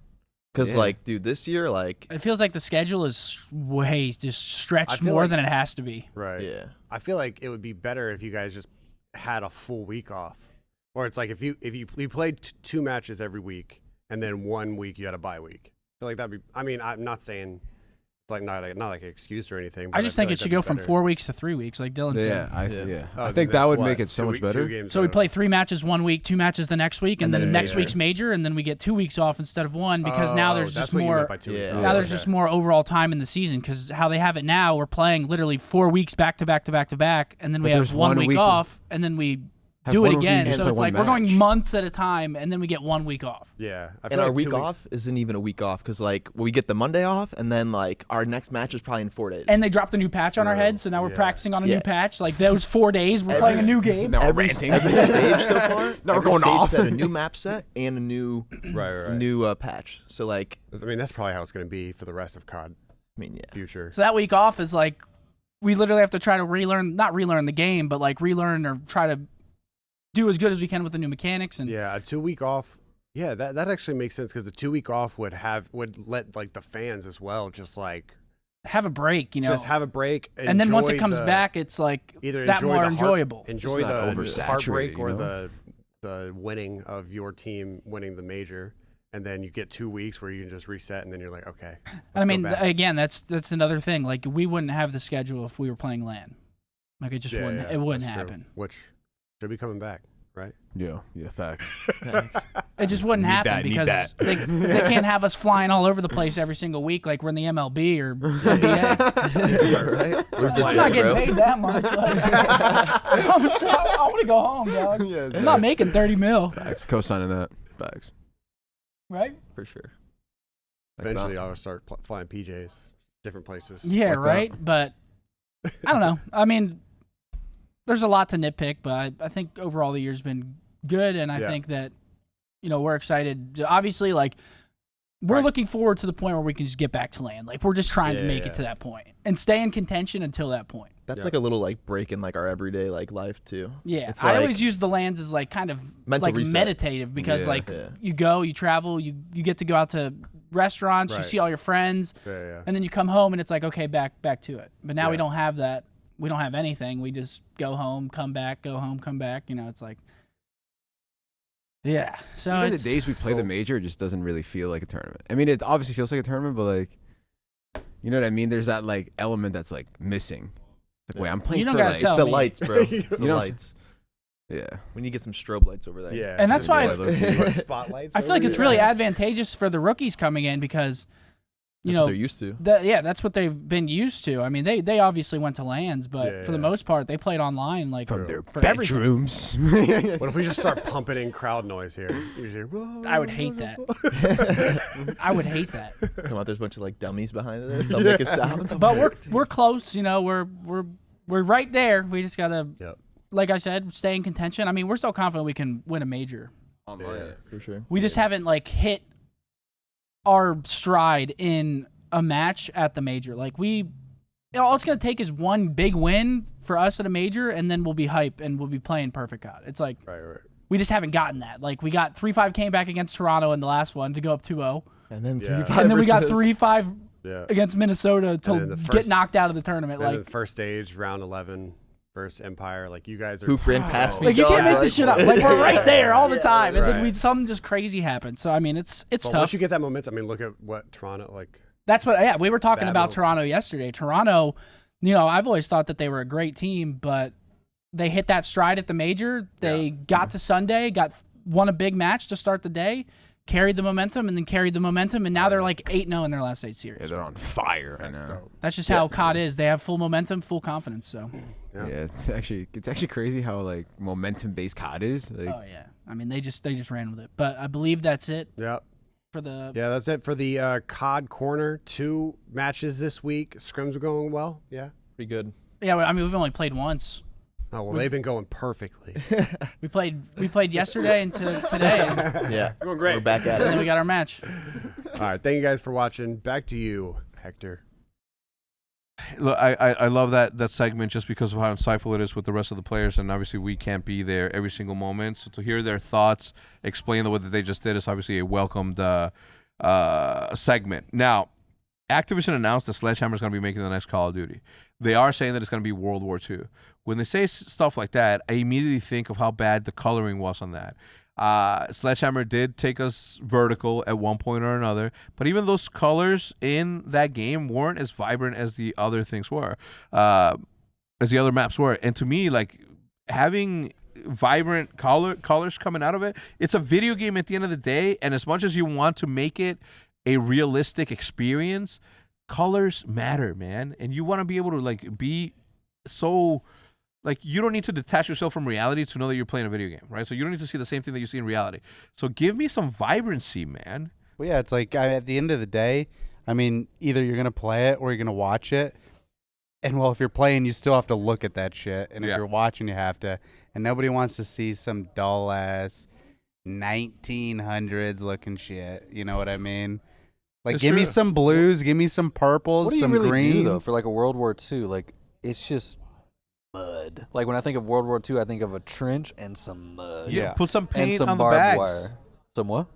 Because, like, dude, this year, like... It feels like the schedule is way just stretched more than it has to be. Right. Yeah. I feel like it would be better if you guys just had a full week off. Or it's like if you played 2 matches every week, and then 1 week you had a bye week. I feel like that'd be... I mean, I'm not saying It's like not like an excuse or anything. I just think it should go from 4 weeks to 3 weeks, like Dylan said. Oh, I think that would make it so much better. So we play 3 matches 1 week, 2 matches the next week, and then next week's major, and then we get 2 weeks off instead of 1 because now there's just more. Now there's just more overall time in the season because how they have it now, we're playing literally 4 weeks back to back to back to back, and then we have 1 week off, and then we do it again. So it's like we're going months at a time, and then we get 1 week off. Yeah. And our week off isn't even a week off because, like, we get the Monday off, and then, like, our next match is probably in 4 days. And they dropped a new patch on our heads, so now we're practicing on a new patch. Like, those 4 days, we're playing a new game. Now every stage so far, now we're going off. Had a new map set and a new new patch. So, like, I mean, that's probably how it's going to be for the rest of COD. I mean, future. So that week off is like, we literally have to try to not relearn the game, but like relearn or try to do as good as we can with the new mechanics. And a 2 week off. Yeah, that actually makes sense because the 2 week off would let like the fans as well just like have a break, just have a break, and then once it comes back, it's like either that more enjoyable. Enjoy the heartbreak or the winning of your team winning the major, and then you get 2 weeks where you can just reset, and then you're like, okay. I mean, again, that's another thing. Like we wouldn't have the schedule if we were playing LAN. Like it just wouldn't. It wouldn't happen. True. Which should be coming back, right? Yeah, facts. It just wouldn't happen because they can't have us flying all over the place every single week like we're in the MLB or NBA. Right? I'm not getting paid that much. I want to go home, dog. I'm not making $30 million. Facts. Co-signing that. Facts. Right? For sure. Eventually, I'll start flying PJs, different places. Yeah, right. But I don't know. I mean, there's a lot to nitpick, but I think overall the year's been good, and I think that we're excited. Obviously, like we're looking forward to the point where we can just get back to LAN. Like we're just trying to make it to that point and stay in contention until that point. That's like a little like break in like our everyday like life too. Yeah, it's I always use the LANs as like kind of like meditative because you go, you travel, you get to go out to restaurants, you see all your friends, and then you come home and it's like okay, back to it. But now we don't have that. We don't have anything. We just go home, come back, go home, come back. It's like, So even the days we play the major, it just doesn't really feel like a tournament. I mean, it obviously feels like a tournament, but like, you know what I mean? There's that like element that's like missing. Like, wait, I'm playing for like, it's the lights, bro. It's the lights. Yeah. We need to get some strobe lights over there. Yeah. And that's why spotlights. I feel like it's really advantageous for the rookies coming in because that's what they're used to. That's what they've been used to. I mean, they obviously went to LANs, but for the most part, they played online like from their bedrooms. What if we just start pumping in crowd noise here? I would hate that. I would hate that. Come out, there's a bunch of like dummies behind it. So make it stop. But we're close. We're right there. We just gotta, like I said, stay in contention. I mean, we're still confident we can win a major. Online, for sure. We just haven't like hit our stride in a match at the major. Like all it's gonna take is one big win for us at a major, and then we'll be hype and we'll be playing perfect COD. It's like we just haven't gotten that. Like we got 3-5 came back against Toronto in the last one to go up 2-0, and then 3-5, and then we got 3-5 against Minnesota to get knocked out of the tournament. Like the first stage, round 11. Versus Empire, like you guys are. Who ran past me? Like you can't make this shit up. Like we're right there all the time, and then something just crazy happens. So I mean, it's tough. Once you get that momentum, I mean, look at what Toronto like. That's what. Yeah, we were talking about Toronto yesterday. Toronto, I've always thought that they were a great team, but they hit that stride at the major. They got to Sunday, won a big match to start the day, carried the momentum, and now they're like 8-0 in their last 8 series. Yeah, they're on fire right now. That's just how COD is. They have full momentum, full confidence. So. Yeah, it's actually crazy how like momentum based COD is. Like, oh yeah, I mean they just ran with it. But I believe that's it. For the that's it for the COD corner. 2 matches this week. Scrims are going well. Yeah, pretty good. Yeah, I mean we've only played once. Oh well, they've been going perfectly. we played yesterday and today. And going great. We're back at it. And then we got our match. All right, thank you guys for watching. Back to you, Hector. Look, I love that segment just because of how insightful it is with the rest of the players, and obviously we can't be there every single moment. So to hear their thoughts, explain what they just did is obviously a welcomed segment. Now, Activision announced that Sledgehammer is going to be making the next Call of Duty. They are saying that it's going to be World War II. When they say stuff like that, I immediately think of how bad the coloring was on that. Sledgehammer did take us vertical at one point or another, but even those colors in that game weren't as vibrant as the other things were, as the other maps were. And to me, like, having vibrant colors coming out of it, it's a video game at the end of the day, and as much as you want to make it a realistic experience, colors matter, man. And you want to be able to, like, be so, like, you don't need to detach yourself from reality to know that you're playing a video game, right? So you don't need to see the same thing that you see in reality. So give me some vibrancy, man. Well, yeah, it's like at the end of the day, I mean, either you're going to play it or you're going to watch it. And, well, if you're playing, you still have to look at that shit. And if you're watching, you have to. And nobody wants to see some dull-ass 1900s looking shit. You know what I mean? Like, give me some blues, give me some purples, What do you some really greens. do, though, for like a World War II? Like, it's just mud. Like, when I think of World War II, I think of a trench and some mud. Yeah. Put some And paint some on the barbed bags. wire. Some what?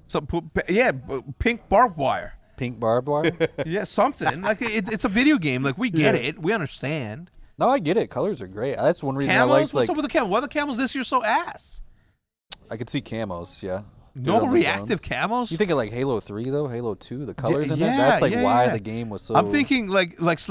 Pink barbed wire. Pink barbed wire? Yeah, something. Like, it's a video game. Like, we get it. We understand. No, I get it. Colors are great. That's one reason Camels? I liked, What's like, up with the camels? Why are the camels this year so ass? I could see camos, yeah. No on the reactive guns. camos? You think of like Halo 3 though, Halo 2, the colors in yeah, that. That's like why yeah. the game was so. I'm thinking what's his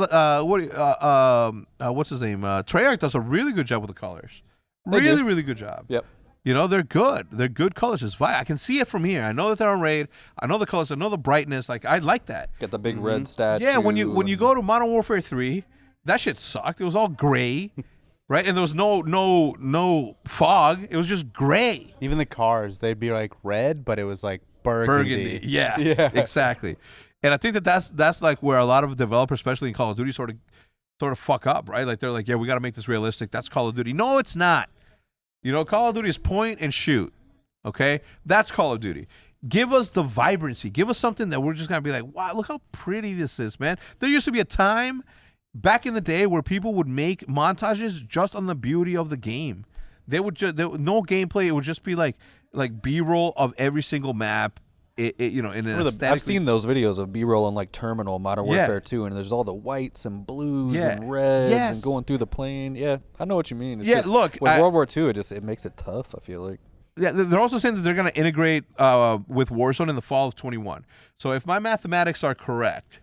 name? Treyarch does a really good job with the colors. They Really, do. really good job. Yep. You know, they're good. They're good colors. I can see it from here. I know that they're on raid. I know the colors. I know the brightness. Like, I like that. Got the big red statue. Yeah, when you go to Modern Warfare 3, that shit sucked. It was all gray, right? And there was no fog. It was just gray. Even the cars, they'd be like red, but it was like burgundy. Yeah, Yeah. exactly. And I think that's like where a lot of developers, especially in Call of Duty, sort of fuck up, right? Like, they're like, yeah, we got to make this realistic. That's Call of Duty. No, it's not. You know, Call of Duty is point and shoot. Okay, that's Call of Duty. Give us the vibrancy. Give us something that we're just gonna be like, wow, look how pretty this is, man. There used to be a time back in the day where people would make montages just on the beauty of the game. They would no gameplay. It would just be like B-roll of every single map. In an aesthetically. I've seen those videos of B-roll on like Terminal, Modern Warfare 2, and there's all the whites and blues and reds and going through the plane. Yeah, I know what you mean. It's just, look, with World War II, it makes it tough. I feel like. Yeah, they're also saying that they're going to integrate with Warzone in the fall of 21. So if my mathematics are correct,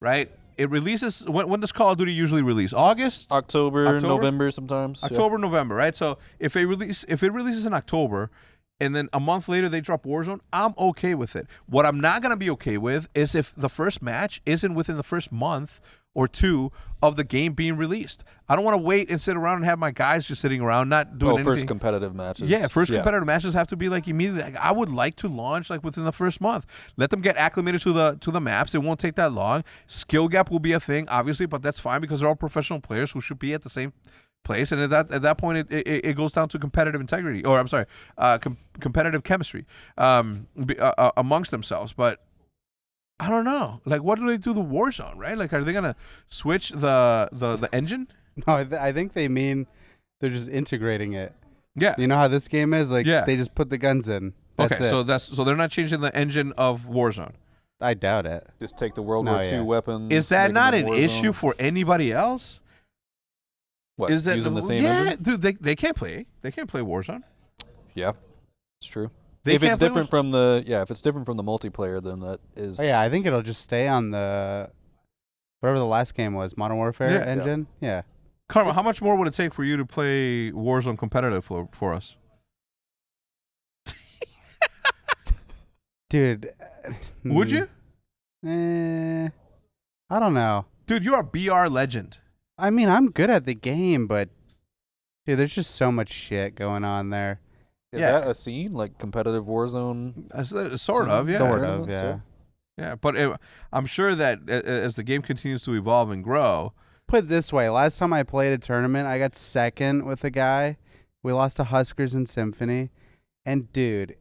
right? It releases when does Call of Duty usually release? August, October? November sometimes. October, November, right? So if it releases in October, and then a month later they drop Warzone, I'm okay with it. What I'm not going to be okay with is if the first match isn't within the first month or two of the game being released. I don't want to wait and sit around and have my guys just sitting around not doing anything. First competitive matches. Yeah, competitive matches have to be like immediately. Like, I would like to launch like within the first month. Let them get acclimated to the maps. It won't take that long. Skill gap will be a thing, obviously, but that's fine because they're all professional players who should be at the same place. And at that point, it goes down to competitive integrity, or I'm sorry, competitive chemistry amongst themselves. But I don't know. Like, what do they do the Warzone, right? Like, are they gonna switch the engine? No, I think they mean they're just integrating it. Yeah. You know how this game is? Like, they just put the guns in. That's it. So they're not changing the engine of Warzone. I doubt it. Just take the World War II weapons. Is that make not them an Warzone. issue for anybody else? What, is that using the same engine? Dude, they can't play. They can't play Warzone. Yeah, it's true. They if it's can't play different from the if it's different from the multiplayer, then that is. Oh, yeah, I think it'll just stay on the whatever the last game was, Modern Warfare engine. Yeah. Karma, how much more would it take for you to play Warzone competitive for us? Dude. Would you? I don't know. Dude, you're a BR legend. I mean, I'm good at the game, but dude, there's just so much shit going on there. Is that a scene like competitive Warzone? Sort of, yeah. Sort of, yeah. Yeah, but I'm sure that as the game continues to evolve and grow. Put it this way: last time I played a tournament, I got second with a guy. We lost to Huskers and Symphony, and dude,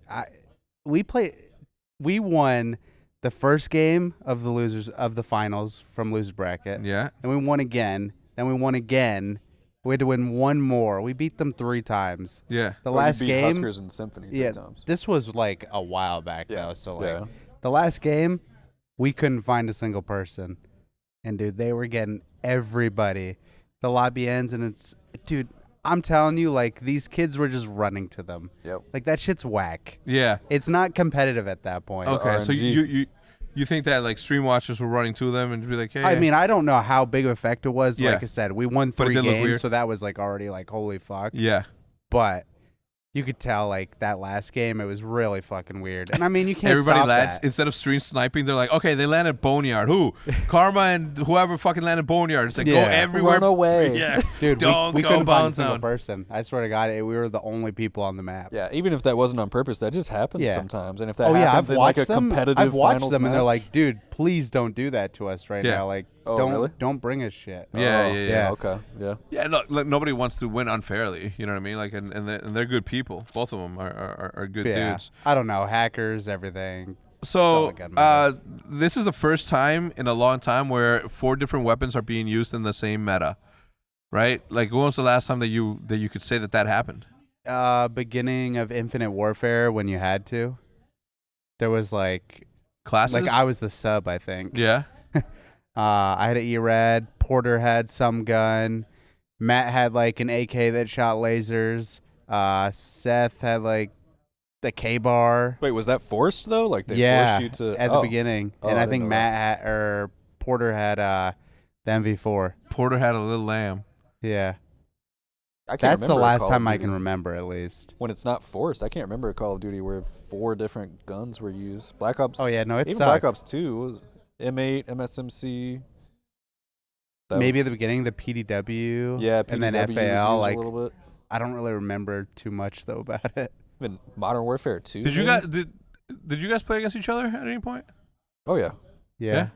we won the first game of the losers of the finals from loser bracket. Yeah, and we won again. Then we won again. We had to win one more. We beat them 3 times. Yeah. The last you beat game. Huskers and Symphony 3 times. This was like a while back though. So like the last game, we couldn't find a single person, and dude, they were getting everybody. The lobby ends, and it's dude. I'm telling you, like, these kids were just running to them. Yep. Like, that shit's whack. Yeah. It's not competitive at that point. Okay, so RNG. you think that like stream watchers were running to them and be like, hey? I mean, I don't know how big of effect it was. Yeah. Like I said, we won But it 3 did look games, weird. so that was like already like holy fuck. Yeah. But you could tell like that last game, it was really fucking weird. And I mean, you can't Everybody stop lands that. instead of stream sniping. They're like, okay, they landed Boneyard. Who? Karma and whoever fucking landed Boneyard. It's like, go Yeah. everywhere. Run away. Yeah. Dude, Don't we go couldn't find a bounce single zone. person. I swear to God, we were the only people on the map. Yeah, even if that wasn't on purpose, that just happens Yeah. sometimes. And if that Oh yeah, happens I've in like watched a them. competitive I've watched finals them, and they're match- like, "Dude, please don't do that to us right Yeah. now. Like, Oh, don't really? don't bring us shit." Yeah, Oh, yeah. Okay, yeah. Yeah, look, nobody wants to win unfairly. You know what I mean? Like, and they're good people. Both of them are good Yeah. dudes. I don't know, hackers, everything. So, Don't look at this is the first time in a long time where 4 different weapons are being used in the same meta, right? Like, when was the last time that you could say that happened? Beginning of Infinite Warfare when you had to. There was like Classes? I was the sub, I think. Yeah. I had an E-Rad. Porter had some gun. Matt had like an AK that shot lasers. Seth had like the K-bar. Wait, was that forced though? Like they Yeah, forced you to at the beginning. Oh, And I I didn't think know Matt had, or Porter had the MV4. Porter had a little lamb. Yeah. I can't That's the remember a last Call of time I Duty can remember, at least. when it's not forced. I can't remember a Call of Duty where 4 different guns were used. Black Ops. Oh, yeah, no, it even sucked. Black Ops 2 was M8, MSMC. That Maybe was- at the beginning, the PDW. yeah, and then PDW was FAL. used Like, a little bit. I don't really remember too much, though, about it. Even Modern Warfare 2. Did you maybe? guys did you guys play against each other at any point? Oh yeah. Yeah.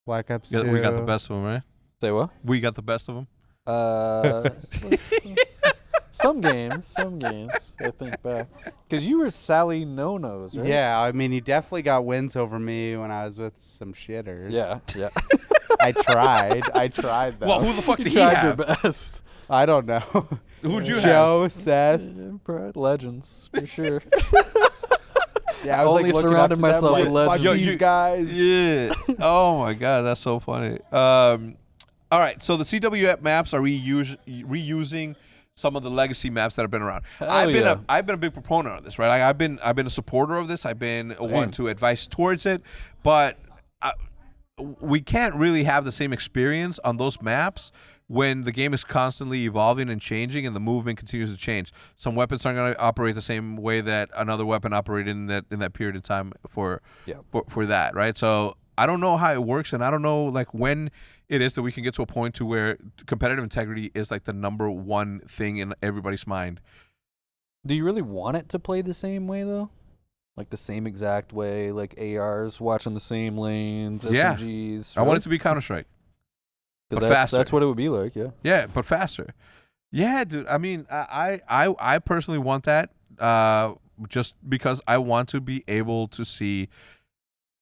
Black Ops 2. We got the best of them, right? Say what? We got the best of them. Some games. I think back because you were Sally No Nos, right? Yeah, I mean, you definitely got wins over me when I was with some shitters. Yeah. I tried, though. Well, who the fuck You did he tried your have? best. I don't know. Who'd you have? Joe, Seth. Legends for sure. Yeah, I was Only like looking surrounded up to myself them, with like, fuck legends. these guys. Yeah. Oh my god, that's so funny. All right, so the CWF maps are reusing some of the legacy maps that have been around. I've been a big proponent of this, right? I've been a supporter of this. I've been one to advise towards it, but we can't really have the same experience on those maps when the game is constantly evolving and changing and the movement continues to change. Some weapons aren't going to operate the same way that another weapon operated in that period of time for that, right? So I don't know how it works, and I don't know like when it is that we can get to a point to where competitive integrity is like the number one thing in everybody's mind. Do you really want it to play the same way though? Like the same exact way, like ARs watching the same lanes, Yeah. SMGs. I want it to be Counter-Strike. But faster. That's what it would be like, yeah. Yeah, but faster. Yeah, dude. I mean, I personally want that just because I want to be able to see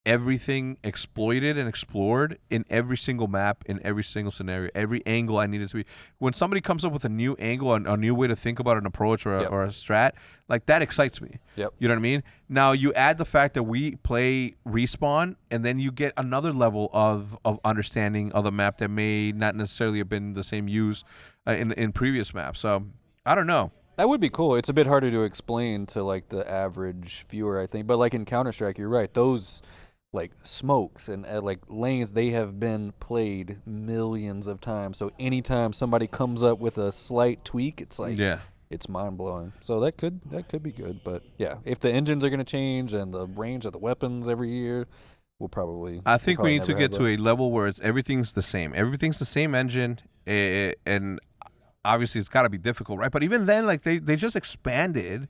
everything exploited and explored in every single map, in every single scenario, every angle I need it to be. When somebody comes up with a new angle, a new way to think about an approach or a strat, like that excites me. Yep. You know what I mean? Now you add the fact that we play Respawn, and then you get another level of understanding of the map that may not necessarily have been the same use in previous maps. So I don't know. That would be cool. It's a bit harder to explain to like the average viewer, I think. But like in Counter-Strike, you're right. Those like smokes and like lanes, they have been played millions of times. So anytime somebody comes up with a slight tweak, it's like it's mind blowing. So that could be good. But yeah, if the engines are gonna change and the range of the weapons every year, I think we need to get to a level where everything's the same. Everything's the same engine, and obviously it's got to be difficult, right? But even then, like they just expanded.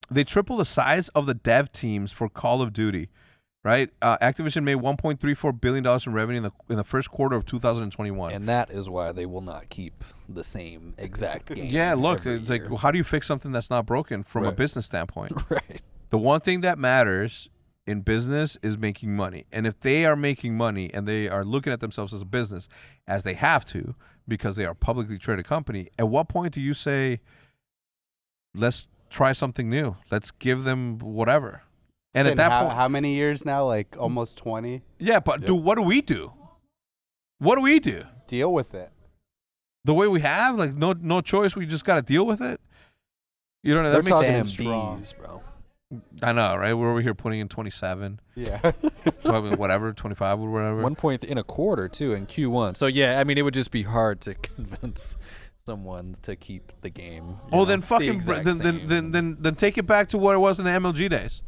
They tripled the size of the dev teams for Call of Duty. Right, Activision made $1.34 billion in revenue in the first quarter of 2021, and that is why they will not keep the same exact game. Yeah, look, every it's year. like, well, how do you fix something that's not broken from a business standpoint? Right. The one thing that matters in business is making money, and if they are making money and they are looking at themselves as a business, as they have to because they are a publicly traded company, at what point do you say, let's try something new? Let's give them whatever. And at that point, how many years now? Like almost 20. Yeah, but dude, what do we do? What do we do? Deal with it. the way we have, like no choice. We just got to deal with it. You know, They're that makes talking sense. MBs, bro. I know, right? We're over here putting in 27. Yeah. Whatever, 25 or whatever. 1 point in a quarter too in Q1. So yeah, I mean, it would just be hard to convince someone to keep the game. Then fucking then take it back to what it was in the MLG days.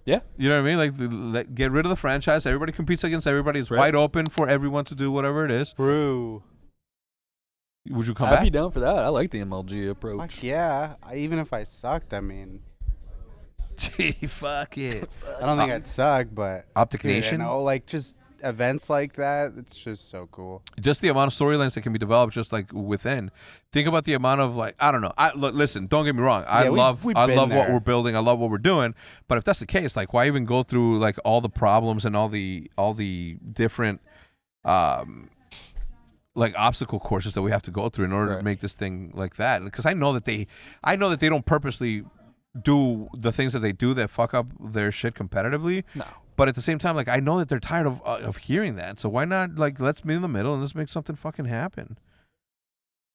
Yeah. You know what I mean? Like get rid of the franchise. Everybody competes against everybody. It's wide open for everyone to do whatever it is. True. Would you come I'd back? be down for that. I like the MLG approach. Fuck yeah. Even if I sucked, I mean, Gee, fuck it. I don't think I'd suck, but OpTic dude, Nation? I know, like just events like that, it's just so cool. Just the amount of storylines that can be developed just like within. Think about the amount of like, I don't know. Listen, don't get me wrong. I love what we're building. I love what we're doing. But if that's the case, like why even go through like all the problems and all the different like obstacle courses that we have to go through in order to make this thing like that? Because I know that they don't purposely do the things that they do that fuck up their shit competitively. No. But at the same time, like I know that they're tired of hearing that. So why not like let's meet in the middle and let's make something fucking happen.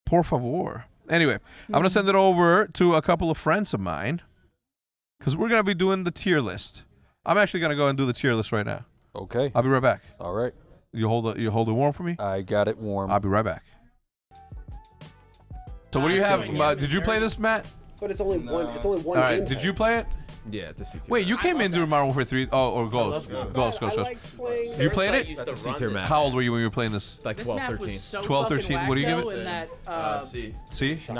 Por favor. Anyway, I'm gonna send it over to a couple of friends of mine because we're gonna be doing the tier list. I'm actually gonna go and do the tier list right now. Okay. I'll be right back. All right. You hold it warm for me? I got it warm. I'll be right back. So what do you have? Did you play this, Matt? But it's only one. It's only one. All right. game Did type. you play it? Yeah, to C tier. Wait, you came in during Modern Warfare 3 or Ghost. Ghost. You played it? That's a C tier map. How old were you when you were playing this? Like 12, 13. 12, 13. What do you give it? C. See? The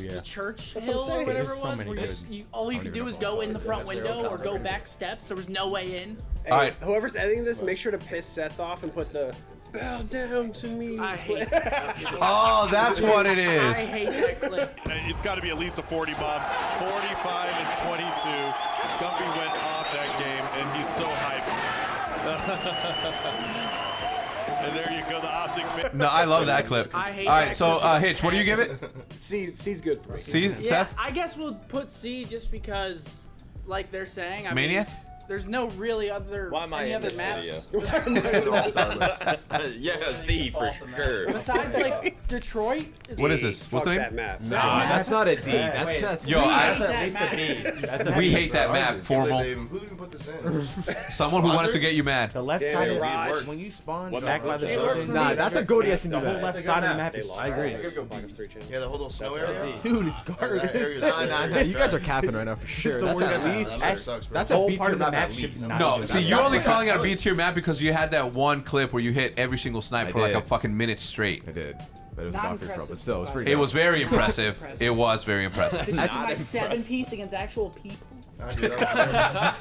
The church hill or whatever it was, where all you could do was go in the front window or go back steps. There was no way in. Hey, All right. Whoever's editing this, make sure to piss Seth off and put the bow down to me. I hate that. Oh, that's what it is. I hate that clip. It's got to be at least a 40 bomb. 45 and 22. Scumpy went off that game, and he's so hyped. And there you go, the OpTic. No, I love that clip. I hate All right, that so clip. Hitch, what do you give it? C's good for me. C, Yeah, Seth? I guess we'll put C just because, like they're saying, I Maniac? mean, there's no really other any other maps Yeah, C for sure. besides like Detroit. What is this? What's the Fuck name? that map. Nah, that's not a D. That's Yo, That's I, at least a D. we hate that map, formal. Who even put this in? Someone who wanted to get you mad. The left Damn side it, of Raj. when you spawn What back map by the was it? It worked for building, me. Nah, that's a goatee to the whole left side of the map. I agree. I gotta go find a 3 channel. Yeah, the whole little snow area. Dude, it's garbage. That area Nah, you guys are capping right now for sure. the That's word at that least. That's a whole B part tier of the map map at should least. not No, even see, be you're that. only calling it a B tier map because you had that one clip where you hit every single snipe for like a did. fucking minute straight. I did. But it was Not not free throw, impressive, but still, it was pretty It dope. was very impressive. It was very impressive. This is my 7-piece against actual people. I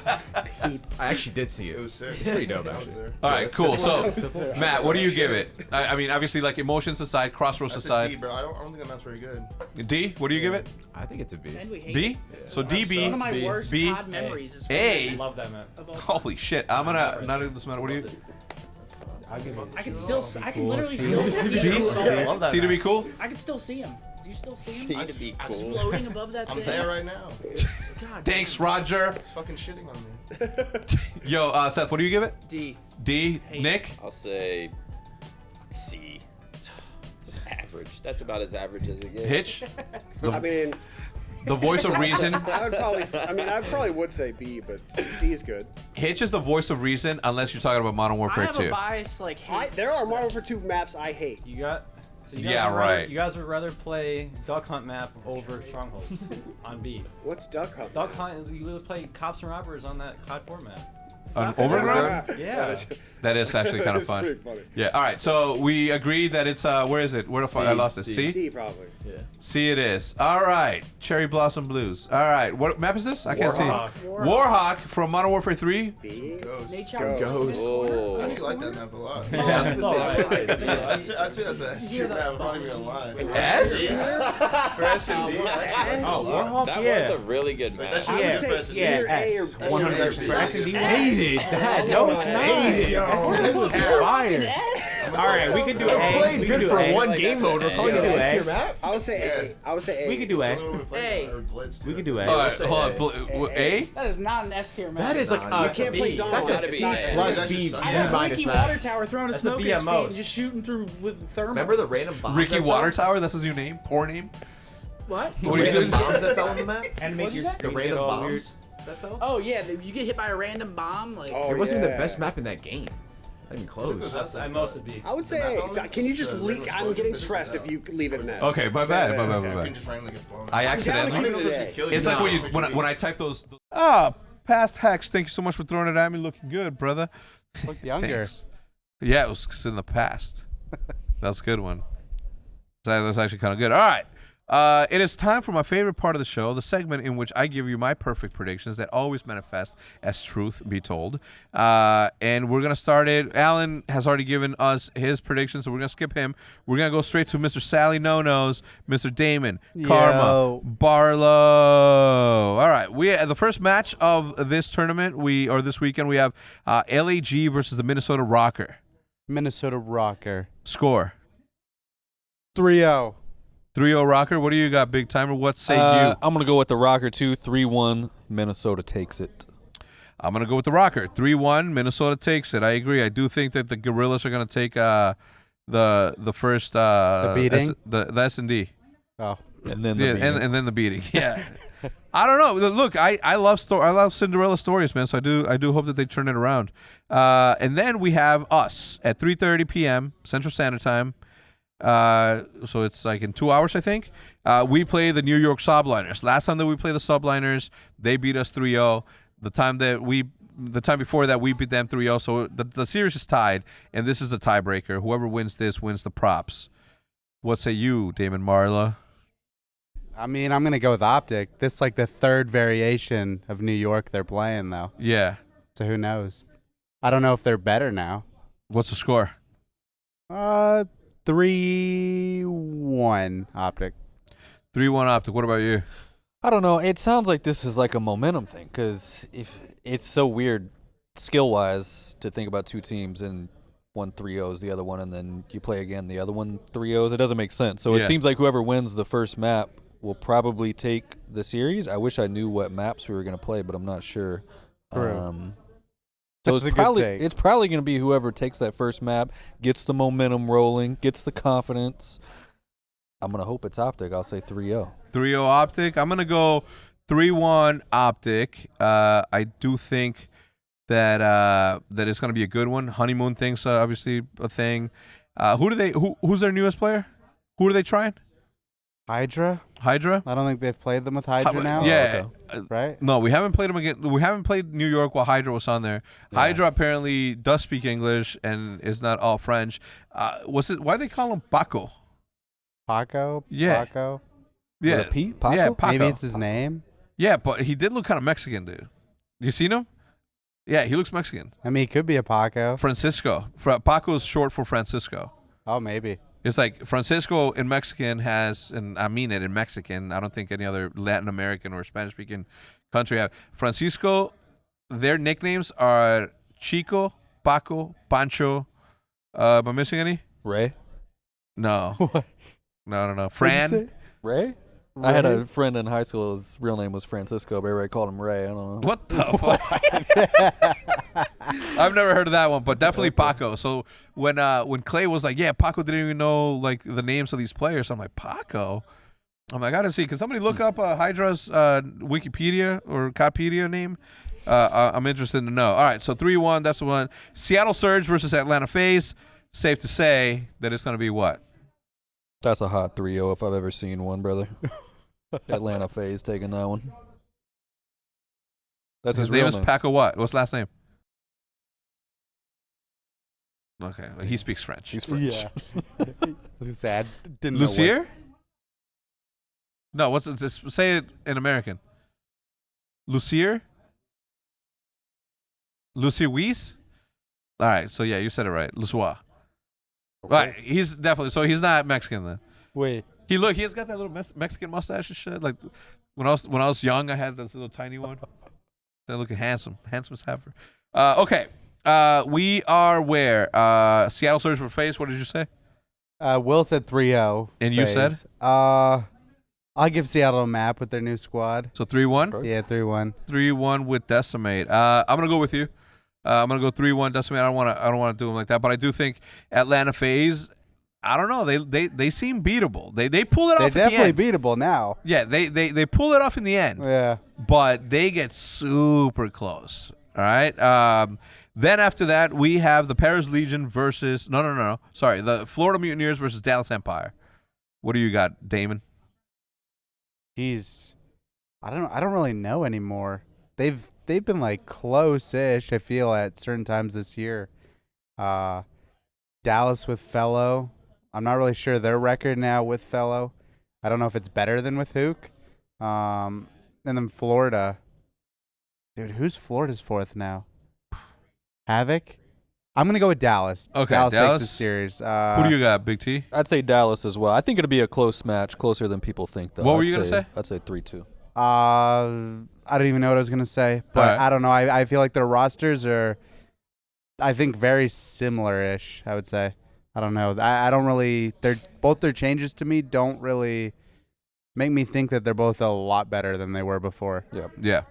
actually did see it. It was sick. It's pretty dope, actually. All right, cool. So, Matt, what do you give it? I mean, obviously, like emotions aside, crossroads That's a D, aside. bro. I don't think that map's very good. D, what do you give it? I think it's a B. And we hate B? it. So DB. One of my worst B, COD memories is A. Love that map. of all time. Holy shit. I'm gonna, not even this matter. What do you? I'll give it. I can still, I can literally still see C? him. C to be cool? I can still see him. Do you still see him? to be Just floating above that I'm thing. there right now. God, Thanks, Roger. It's fucking shitting on me. Yo, Seth, what do you give it? D. D. Nick? I'll say C. Just average. That's about as average as it gets. Hitch? I mean, The voice of reason. I probably would say B, but C is good. Hitch is the voice of reason unless you're talking about Modern I Warfare have 2. a bias like hate. There are Modern Warfare 2 maps I hate. You guys Yeah, would right. Rather, you guys would rather play Duck Hunt map over Strongholds on B. What's Duck Hunt? Duck Hunt, you would play Cops and Robbers on that COD 4 map. An overground? Yeah. That is actually kind of It's fun. pretty funny. Yeah. All right. So we agree that it's where is it? Where the fuck I lost it? C. C probably. C it is. All right. Cherry Blossom Blues. All right. What map is this? I can't Warhawk. see. Warhawk from Modern Warfare 3. B. Nature Ghost. Oh. I actually like that map a lot. That's all right. I'd say that's an S tier map. I'm not even gonna lie. S? For S and D. Oh, Warhawk, That yeah. was a really good That map. should Yeah. be the best. Yeah, Either A or S. S. 100%. Actually, Hated that. No, it's not. That's fire. All right, we could do A. Playing We good could do for A. one game mode. We're calling it A. an S-tier map. I would say A. I would say A. We could do A. Hey. We could do A. All right, hold on. A? That is not an S tier map. That is like You can't play Dom. That's a Gotta be C A. plus That's B just I got minus Ricky map. Water Tower throwing a That's smoke a in his B feet at and most. just shooting through with thermal. Remember the random bombs? Ricky that Water fell? Tower? That's his new name? Poor name? What? The What are you random gonna do? bombs that fell on the map? And What'd make you your say? The screen random get all weird. bombs that fell? Oh yeah, you get hit by a random bomb. Like Oh, It wasn't even yeah. the best map in that game. Not even close. That's I most would be. I would say A. Can you just leak? I'm getting stressed if you leave it in that. Okay, my bad. My Okay. bad. I accidentally. It's It's like when you when I type those. Ah, past hacks. Thank you so much for throwing it at me. Looking good, brother. Look younger. Thanks. Yeah, it was in the past. That was a good one. That was actually kind of good. All right. It is time for my favorite part of the show, the segment in which I give you my perfect predictions that always manifest as truth be told. And we're going to start it. Alan has already given us his predictions, so we're going to skip him. We're going to go straight to Mr. Sally No-Nos, Mr. Damon, Karma, Yo. Barlow. All right. The first match of this tournament, this weekend, we have LAG versus the Minnesota Rocker. Minnesota Rocker. Score. 3-0. 3-0 Rocker. What do you got, Big Timer? What say you? I'm going to go with the Rocker 2, 3-1. Minnesota takes it. I'm going to go with the Rocker. 3-1. Minnesota takes it. I agree. I do think that the Gorillas are going to take the first The beating? the S&D. Oh. And then the Yeah, beating. and then the beating. Yeah. I don't know. Look, I love Cinderella stories, man. So I do hope that they turn it around. And then we have us at 3:30 p.m. Central Standard Time. So it's like in 2 hours, I think. We play the New York Subliners. Last time that we played the Subliners, they beat us 3-0. The time before that, we beat them 3-0. So the series is tied, and this is a tiebreaker. Whoever wins this wins the props. What say you, Damon Marla? I mean, I'm going to go with OpTic. This is like the third variation of New York they're playing, though. Yeah. So who knows? I don't know if they're better now. What's the score? 3-1 OpTic. 3-1 OpTic. What about you? I don't know. It sounds like this is like a momentum thing because if it's so weird skill-wise to think about two teams and one 3-0s the other one, and then you play again the other one 3-0s. It doesn't make sense. So Yeah. it seems like whoever wins the first map will probably take the series. I wish I knew what maps we were going to play, but I'm not sure. True. So That's a it's good probably take. it's probably going to be whoever takes that first map, gets the momentum rolling, gets the confidence. I'm going to hope it's OpTic. I'll say 3-0. 3-0 OpTic. I'm going to go 3-1 OpTic. I do think that it's going to be a good one. Honeymoon thing's obviously a thing. Who's their newest player? Who are they trying? Hydra? Hydra? I don't think they've played them with Hydra now. Yeah. Right? No, we haven't played them again. We haven't played New York while Hydra was on there. Yeah. Hydra apparently does speak English and is not all French. Why they call him Paco? Paco? Yeah. Paco? Yeah. With a P? Paco? Yeah, Paco. Maybe it's his name? Yeah, but he did look kind of Mexican, dude. You seen him? Yeah, he looks Mexican. I mean, he could be a Paco. Francisco. Paco is short for Francisco. Oh, maybe. It's like Francisco in Mexican has, and I mean it in Mexican. I don't think any other Latin American or Spanish-speaking country have. Francisco, their nicknames are Chico, Paco, Pancho. Am I missing any? Ray? No. What? No. Fran. Ray? I had a friend in high school. His real name was Francisco, but everybody called him Ray. I don't know. What the fuck? I've never heard of that one, but definitely Paco. So when Clay was like, "Yeah, Paco didn't even know like the names of these players," I'm like, "Paco." I'm like, I gotta see. Can somebody look up Hydra's Wikipedia or Wikipedia name? I'm interested to know. All right, so 3-1. That's the one. Seattle Surge versus Atlanta FaZe. Safe to say that it's gonna be what? That's a hot 3-0 if I've ever seen one, brother. Atlanta FaZe taking that one. That's his name real is name. Paco what? What's last name? Okay, well, he speaks French. He's French. Yeah. I was sad. Didn't know Lucier? No, what's it? Just say it in American. Lucier? Lucier Weiss? All right, so yeah, you said it right. Lusois. Right, he's definitely, so he's not Mexican then. Wait. He's got that little Mexican mustache and shit. Like when I was young, I had this little tiny one. They're looking handsome as ever. Okay, We are where? Seattle Surge for FaZe. What did you say? Will said 3-0. And you said? I'll give Seattle a map with their new squad. So 3-1? Yeah, 3-1. 3-1 with Decimate. I'm gonna go with you. I'm gonna go 3-1 Decimate. I don't wanna do them like that, but I do think Atlanta FaZe. I don't know. They seem beatable. They pull it off. They're at the definitely end. beatable now. Yeah, they pull it off in the end. Yeah. But they get super close. All right. Then after that, we have the Paris Legion versus no. Sorry, the Florida Mutineers versus Dallas Empire. What do you got, Damon? Jeez, I don't really know anymore. They've been like close-ish. I feel at certain times this year. Dallas with Fellow. I'm not really sure their record now with Fellow. I don't know if it's better than with Hook. And then Florida. Dude, who's Florida's fourth now? Havoc. I'm gonna go with Dallas. Okay, Dallas Dallas. takes the series. Who do you got, Big T? I'd say Dallas as well. I think it'll be a close match, closer than people think, though. What were you gonna say? I'd say 3-2. I don't even know what I was gonna say, but right. I don't know. I feel like their rosters are, I think, very similar-ish. I would say. I don't know. I don't really. Both their changes to me don't really make me think that they're both a lot better than they were before. Yep. Yeah.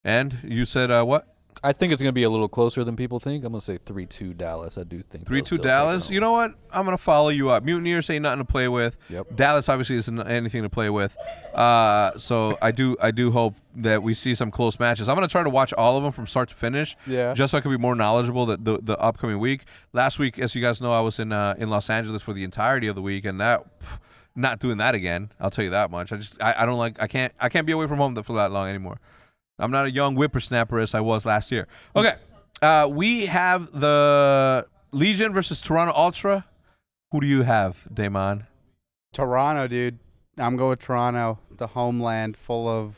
And you said what? I think it's going to be a little closer than people think. I'm going to say 3-2 Dallas. I do think 3-2 Dallas. You know what? I'm gonna follow you up. Mutineers ain't nothing to play with. Yep. Dallas obviously isn't anything to play with. So I do hope that we see some close matches. I'm gonna try to watch all of them from start to finish. Yeah. Just so I can be more knowledgeable that the upcoming week. Last week, as you guys know, I was in Los Angeles for the entirety of the week, and not doing that again. I'll tell you that much. I don't like. I can't be away from home for that long anymore. I'm not a young whippersnapper as I was last year. Okay. We have the Legion versus Toronto Ultra. Who do you have, Damon? Toronto, dude. I'm going with Toronto, the homeland full of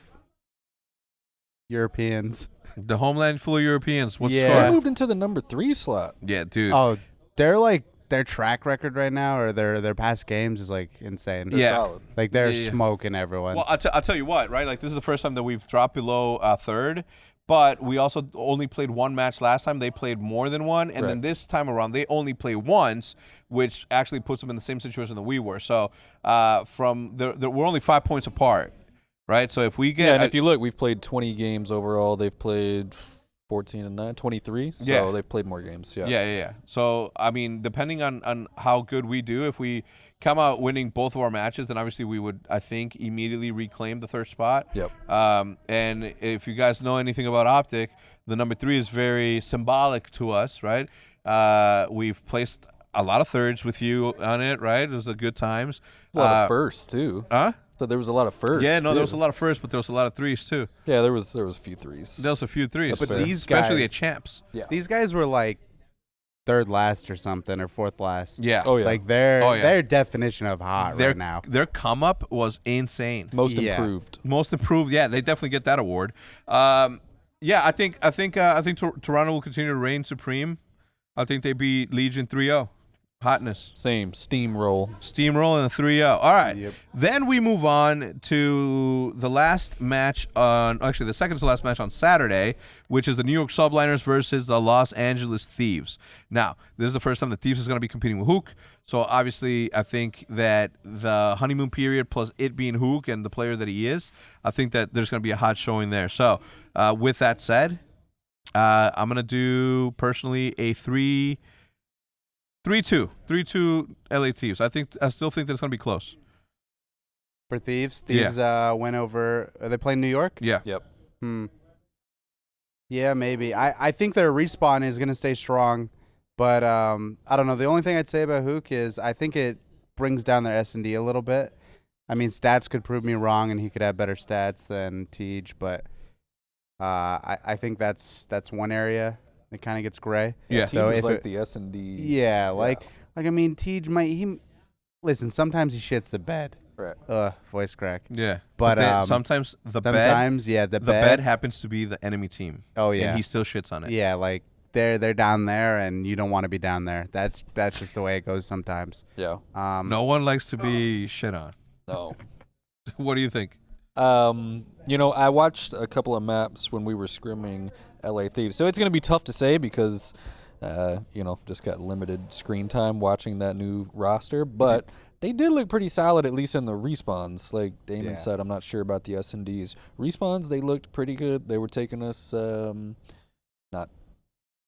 Europeans. The homeland full of Europeans. What's Yeah. the They score? moved into the number 3 slot. Yeah, dude. Oh, they're like their track record right now, or their past games is like insane. Yeah. Solid. Like they're Yeah. smoking everyone. Well, I'll tell you what, right? Like, this is the first time that we've dropped below third, but we also only played one match last time. They played more than one, and then Right. this time around, they only play once, which actually puts them in the same situation that we were. So, we're only 5 points apart, right? So if we get, Yeah, and if you look, we've played 20 games overall. They've played 14 and 9, 23. So Yeah. they've played more games. Yeah. Yeah. So, I mean, depending on how good we do, if we come out winning both of our matches, then obviously we would, I think, immediately reclaim the third spot. Yep. And if you guys know anything about OpTic, the number 3 is very symbolic to us, right? We've placed a lot of thirds with you on it, right? It was a good times. A lot of firsts, too. Huh? So there was a lot of firsts. Yeah, no, too. there was a lot of firsts, but there was a lot of threes too. Yeah, there was a few threes. There was a few threes, But these especially guys- at champs. Yeah. These guys were like third last or something, or fourth last. Yeah. Oh yeah. Like their Oh, yeah. their definition of hot Their right now. their come up was insane. Most Yeah. improved. Most improved. Yeah, they definitely get that award. Yeah, I think Toronto will continue to reign supreme. I think they beat Legion 3-0. Hotness. Same steamroll. Steamroll and 3-0. All right. Yep. Then we move on to the last match actually the second to last match on Saturday, which is the New York Subliners versus the Los Angeles Thieves. Now, this is the first time the Thieves is going to be competing with Hook. So obviously, I think that the honeymoon period plus it being Hook and the player that he is, I think that there's going to be a hot showing there. So with that said, I'm going to do personally a 3-2 LA Thieves. I still think that it's going to be close. For Thieves went over. Are they playing New York? Yeah. Yep. Yeah, maybe. I think their respawn is going to stay strong, but I don't know. The only thing I'd say about Hook is I think it brings down their S&D a little bit. I mean, stats could prove me wrong, and he could have better stats than Tej, but I think that's one area that kind of gets gray. Yeah. Teams So is if like it- the S&D. Yeah, like I mean, Tej listen. Sometimes he shits the bed. Right. Voice crack. Yeah. But then sometimes the bed the bed happens to be the enemy team. Oh yeah. And he still shits on it. Yeah, like they're down there, and you don't want to be down there. That's just the way it goes sometimes. Yeah. No one likes to be shit on. No. What do you think? I watched a couple of maps when we were scrimming LA Thieves, so it's going to be tough to say because, just got limited screen time watching that new roster. But they did look pretty solid, at least in the respawns. Like Damon said, I'm not sure about the S&Ds. Respawns, they looked pretty good. They were taking us, not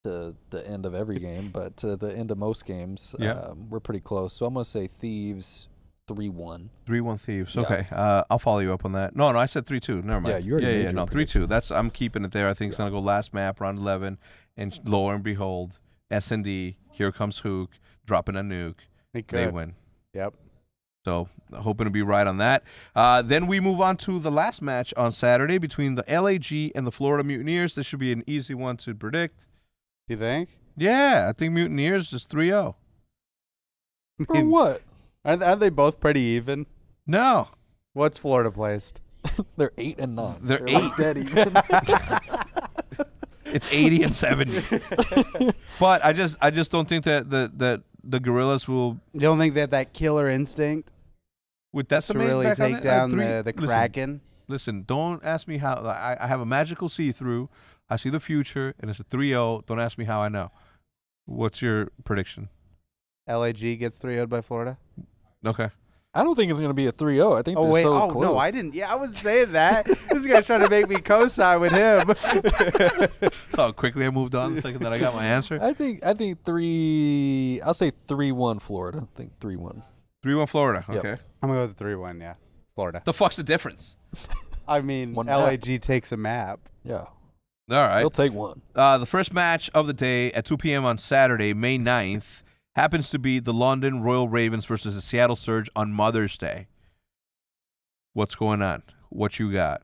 to the end of every game, but to the end of most games. We're pretty close. So I'm going to say Thieves 3-1. 3-1 Thieves. Okay. I'll follow you up on that. No, I said 3-2. Never mind. Yeah, you already made your no, 3-2. I'm keeping it there. I think it's going to go last map, round 11, and lo and behold, S&D, here comes Hook, dropping a nuke. They win. Yep. So hoping to be right on that. Then we move on to the last match on Saturday between the LAG and the Florida Mutineers. This should be an easy one to predict. Do you think? Yeah, I think Mutineers is 3-0. For what? Aren't they both pretty even? No. What's Florida placed? They're 8-9. They're 8 dead even. It's 80 and 70. But I just don't think that the Gorillas will. You don't think that killer instinct With Decimate to really back on take it? down the Listen, Kraken? Listen, don't ask me how. I have a magical see-through. I see the future, and it's a 3-0. Don't ask me how I know. What's your prediction? LAG gets 3-0'd by Florida. Okay. I don't think it's going to be a 3-0. I think they're so close. No, I didn't. Yeah, I was saying that. This guy's trying to make me co-sign with him. So quickly I moved on the second that I got my answer. I think I'll say 3-1 Florida. I think 3-1. 3-1 Florida. Yep. Okay. I'm going to go with 3-1, yeah. Florida. The fuck's the difference? I mean, One LAG map. takes a map. Yeah. All right. They'll take one. The first match of the day at 2 p.m. on Saturday, May 9th, happens to be the London Royal Ravens versus the Seattle Surge on Mother's Day. What's going on? What you got?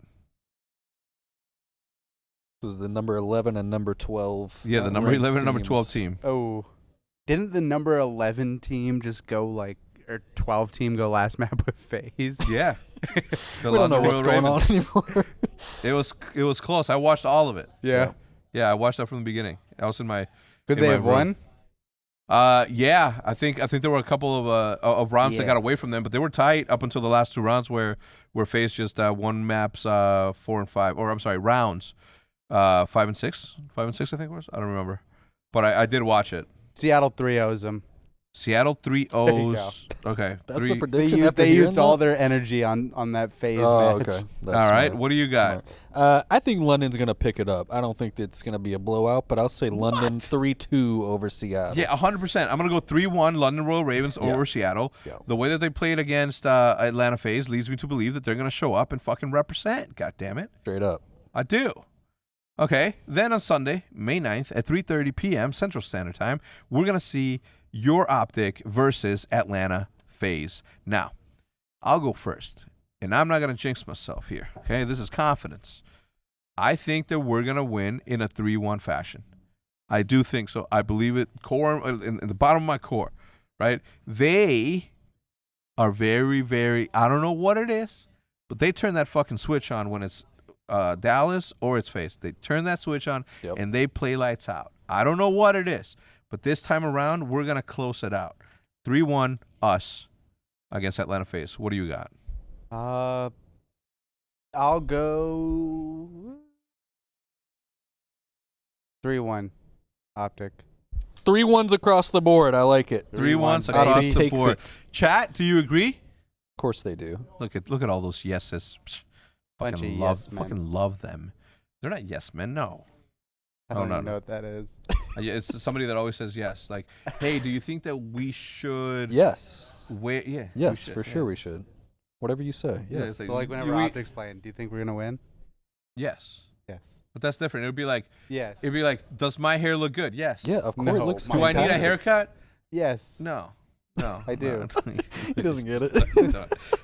This is the number 11 and number 12. Yeah, the number 11 and number 12 teams. team. Oh. Didn't the number 11 team just go or 12 team go last map with FaZe? Yeah. We don't know what's going on anymore. It was close. I watched all of it. Yeah. Yeah, I watched that from the beginning. I was in my. Could in they my have room. won? Yeah, I think there were a couple of rounds that got away from them, but they were tight up until the last two rounds where FaZe just won maps 4 and 5, or I'm sorry, rounds 5 and 6, 5 and 6 I think it was. I don't remember, but I did watch it. Seattle 3-0s them. Seattle 3-0s. Okay, That's three. the prediction. They used all their energy on that FaZe match. Okay. All right, what do you got? I think London's going to pick it up. I don't think it's going to be a blowout, but I'll say London 3-2 over Seattle. Yeah, 100%. I'm going to go 3-1 London Royal Ravens over Seattle. Yeah. The way that they played against Atlanta FaZe leads me to believe that they're going to show up and fucking represent. God damn it. Straight up. I do. Okay, then on Sunday, May 9th at 3:30 p.m. Central Standard Time, we're going to see your OpTic versus Atlanta FaZe. Now, I'll go first, and I'm not going to jinx myself here, okay? This is confidence. I think that we're going to win in a 3-1 fashion. I do think so. I believe it in the bottom of my core, right? They are very, very, I don't know what it is, but they turn that fucking switch on when it's Dallas or it's FaZe. They turn that switch on, and they play lights out. I don't know what it is, but this time around, we're going to close it out. 3-1 us against Atlanta FaZe. What do you got? I'll go 3-1 OpTic. 3-1s across the board. I like it. 3-1s across the takes board. it. Chat, do you agree? Of course they do. Look at all those yeses. Bunch of love, yes men. fucking love them. They're not yes men, no. I don't even know what that is. It's somebody that always says yes. Like, hey, do you think that we should? Yes. Wait, yeah. Yes, for sure we should. Whatever you say. Yeah, Yes. it's like, So whenever OpTic's playing, do you think we're gonna win? Yes. Yes. But that's different. It would be like, Yes. it'd be like, does my hair look good? Yes. Yeah, of course. No, It looks Do I need a fantastic. haircut? Yes. No. No. I do. No. He doesn't get it.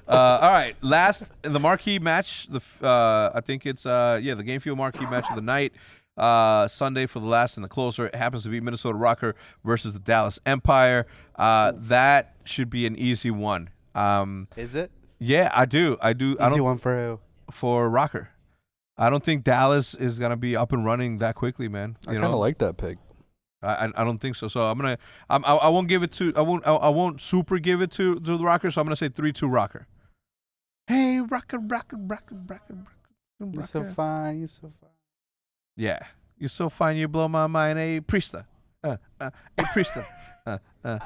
All right. Last, the marquee match. I think it's the Game Fuel marquee match of the night. Sunday for the last and the closer. It happens to be Minnesota Rocker versus the Dallas Empire. That should be an easy one. Is it? Yeah, I do. Easy one for who? For Rocker. I don't think Dallas is gonna be up and running that quickly, man. I kind of like that pick. I don't think so. So I won't give it to I won't super give it to the Rocker. So I'm gonna say 3-2 Rocker. Hey, rocket. You're so fine. You're so fine. Yeah, you're so fine. You blow my mind. Hey, Priesta. Hey, Priesta.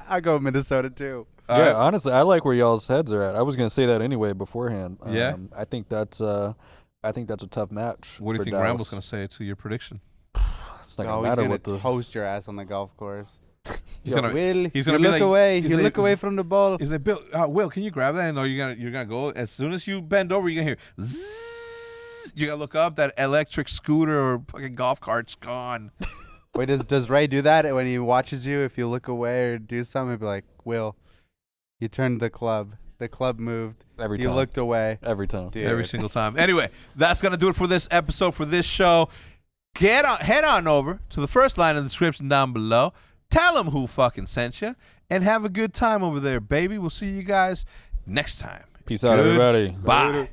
I go Minnesota too. Yeah, honestly, I like where y'all's heads are at. I was gonna say that anyway beforehand. Yeah. I think that's a tough match. What do you for think Dallas. Ramble's gonna say to your prediction? It's not Oh, gonna he's matter gonna what the. toast your ass on the golf course. He's gonna Will, he's you gonna be look like, away. he's You like- look away from the ball. He's like, Bill, Will, can you grab that? And you're gonna go. As soon as you bend over, you're gonna hear. Zzz, you gotta look up. That electric scooter or fucking golf cart's gone. Wait, does Ray do that when he watches you? If you look away or do something, he'd be like, Will, you turned the club. The club moved. Every You time. looked away. Every time. Dude. Every single time. Anyway, that's gonna do it for this episode, for this show. Head on over to the first line in the description down below. Tell them who fucking sent you, and have a good time over there, baby. We'll see you guys next time. Peace out, everybody. Bye.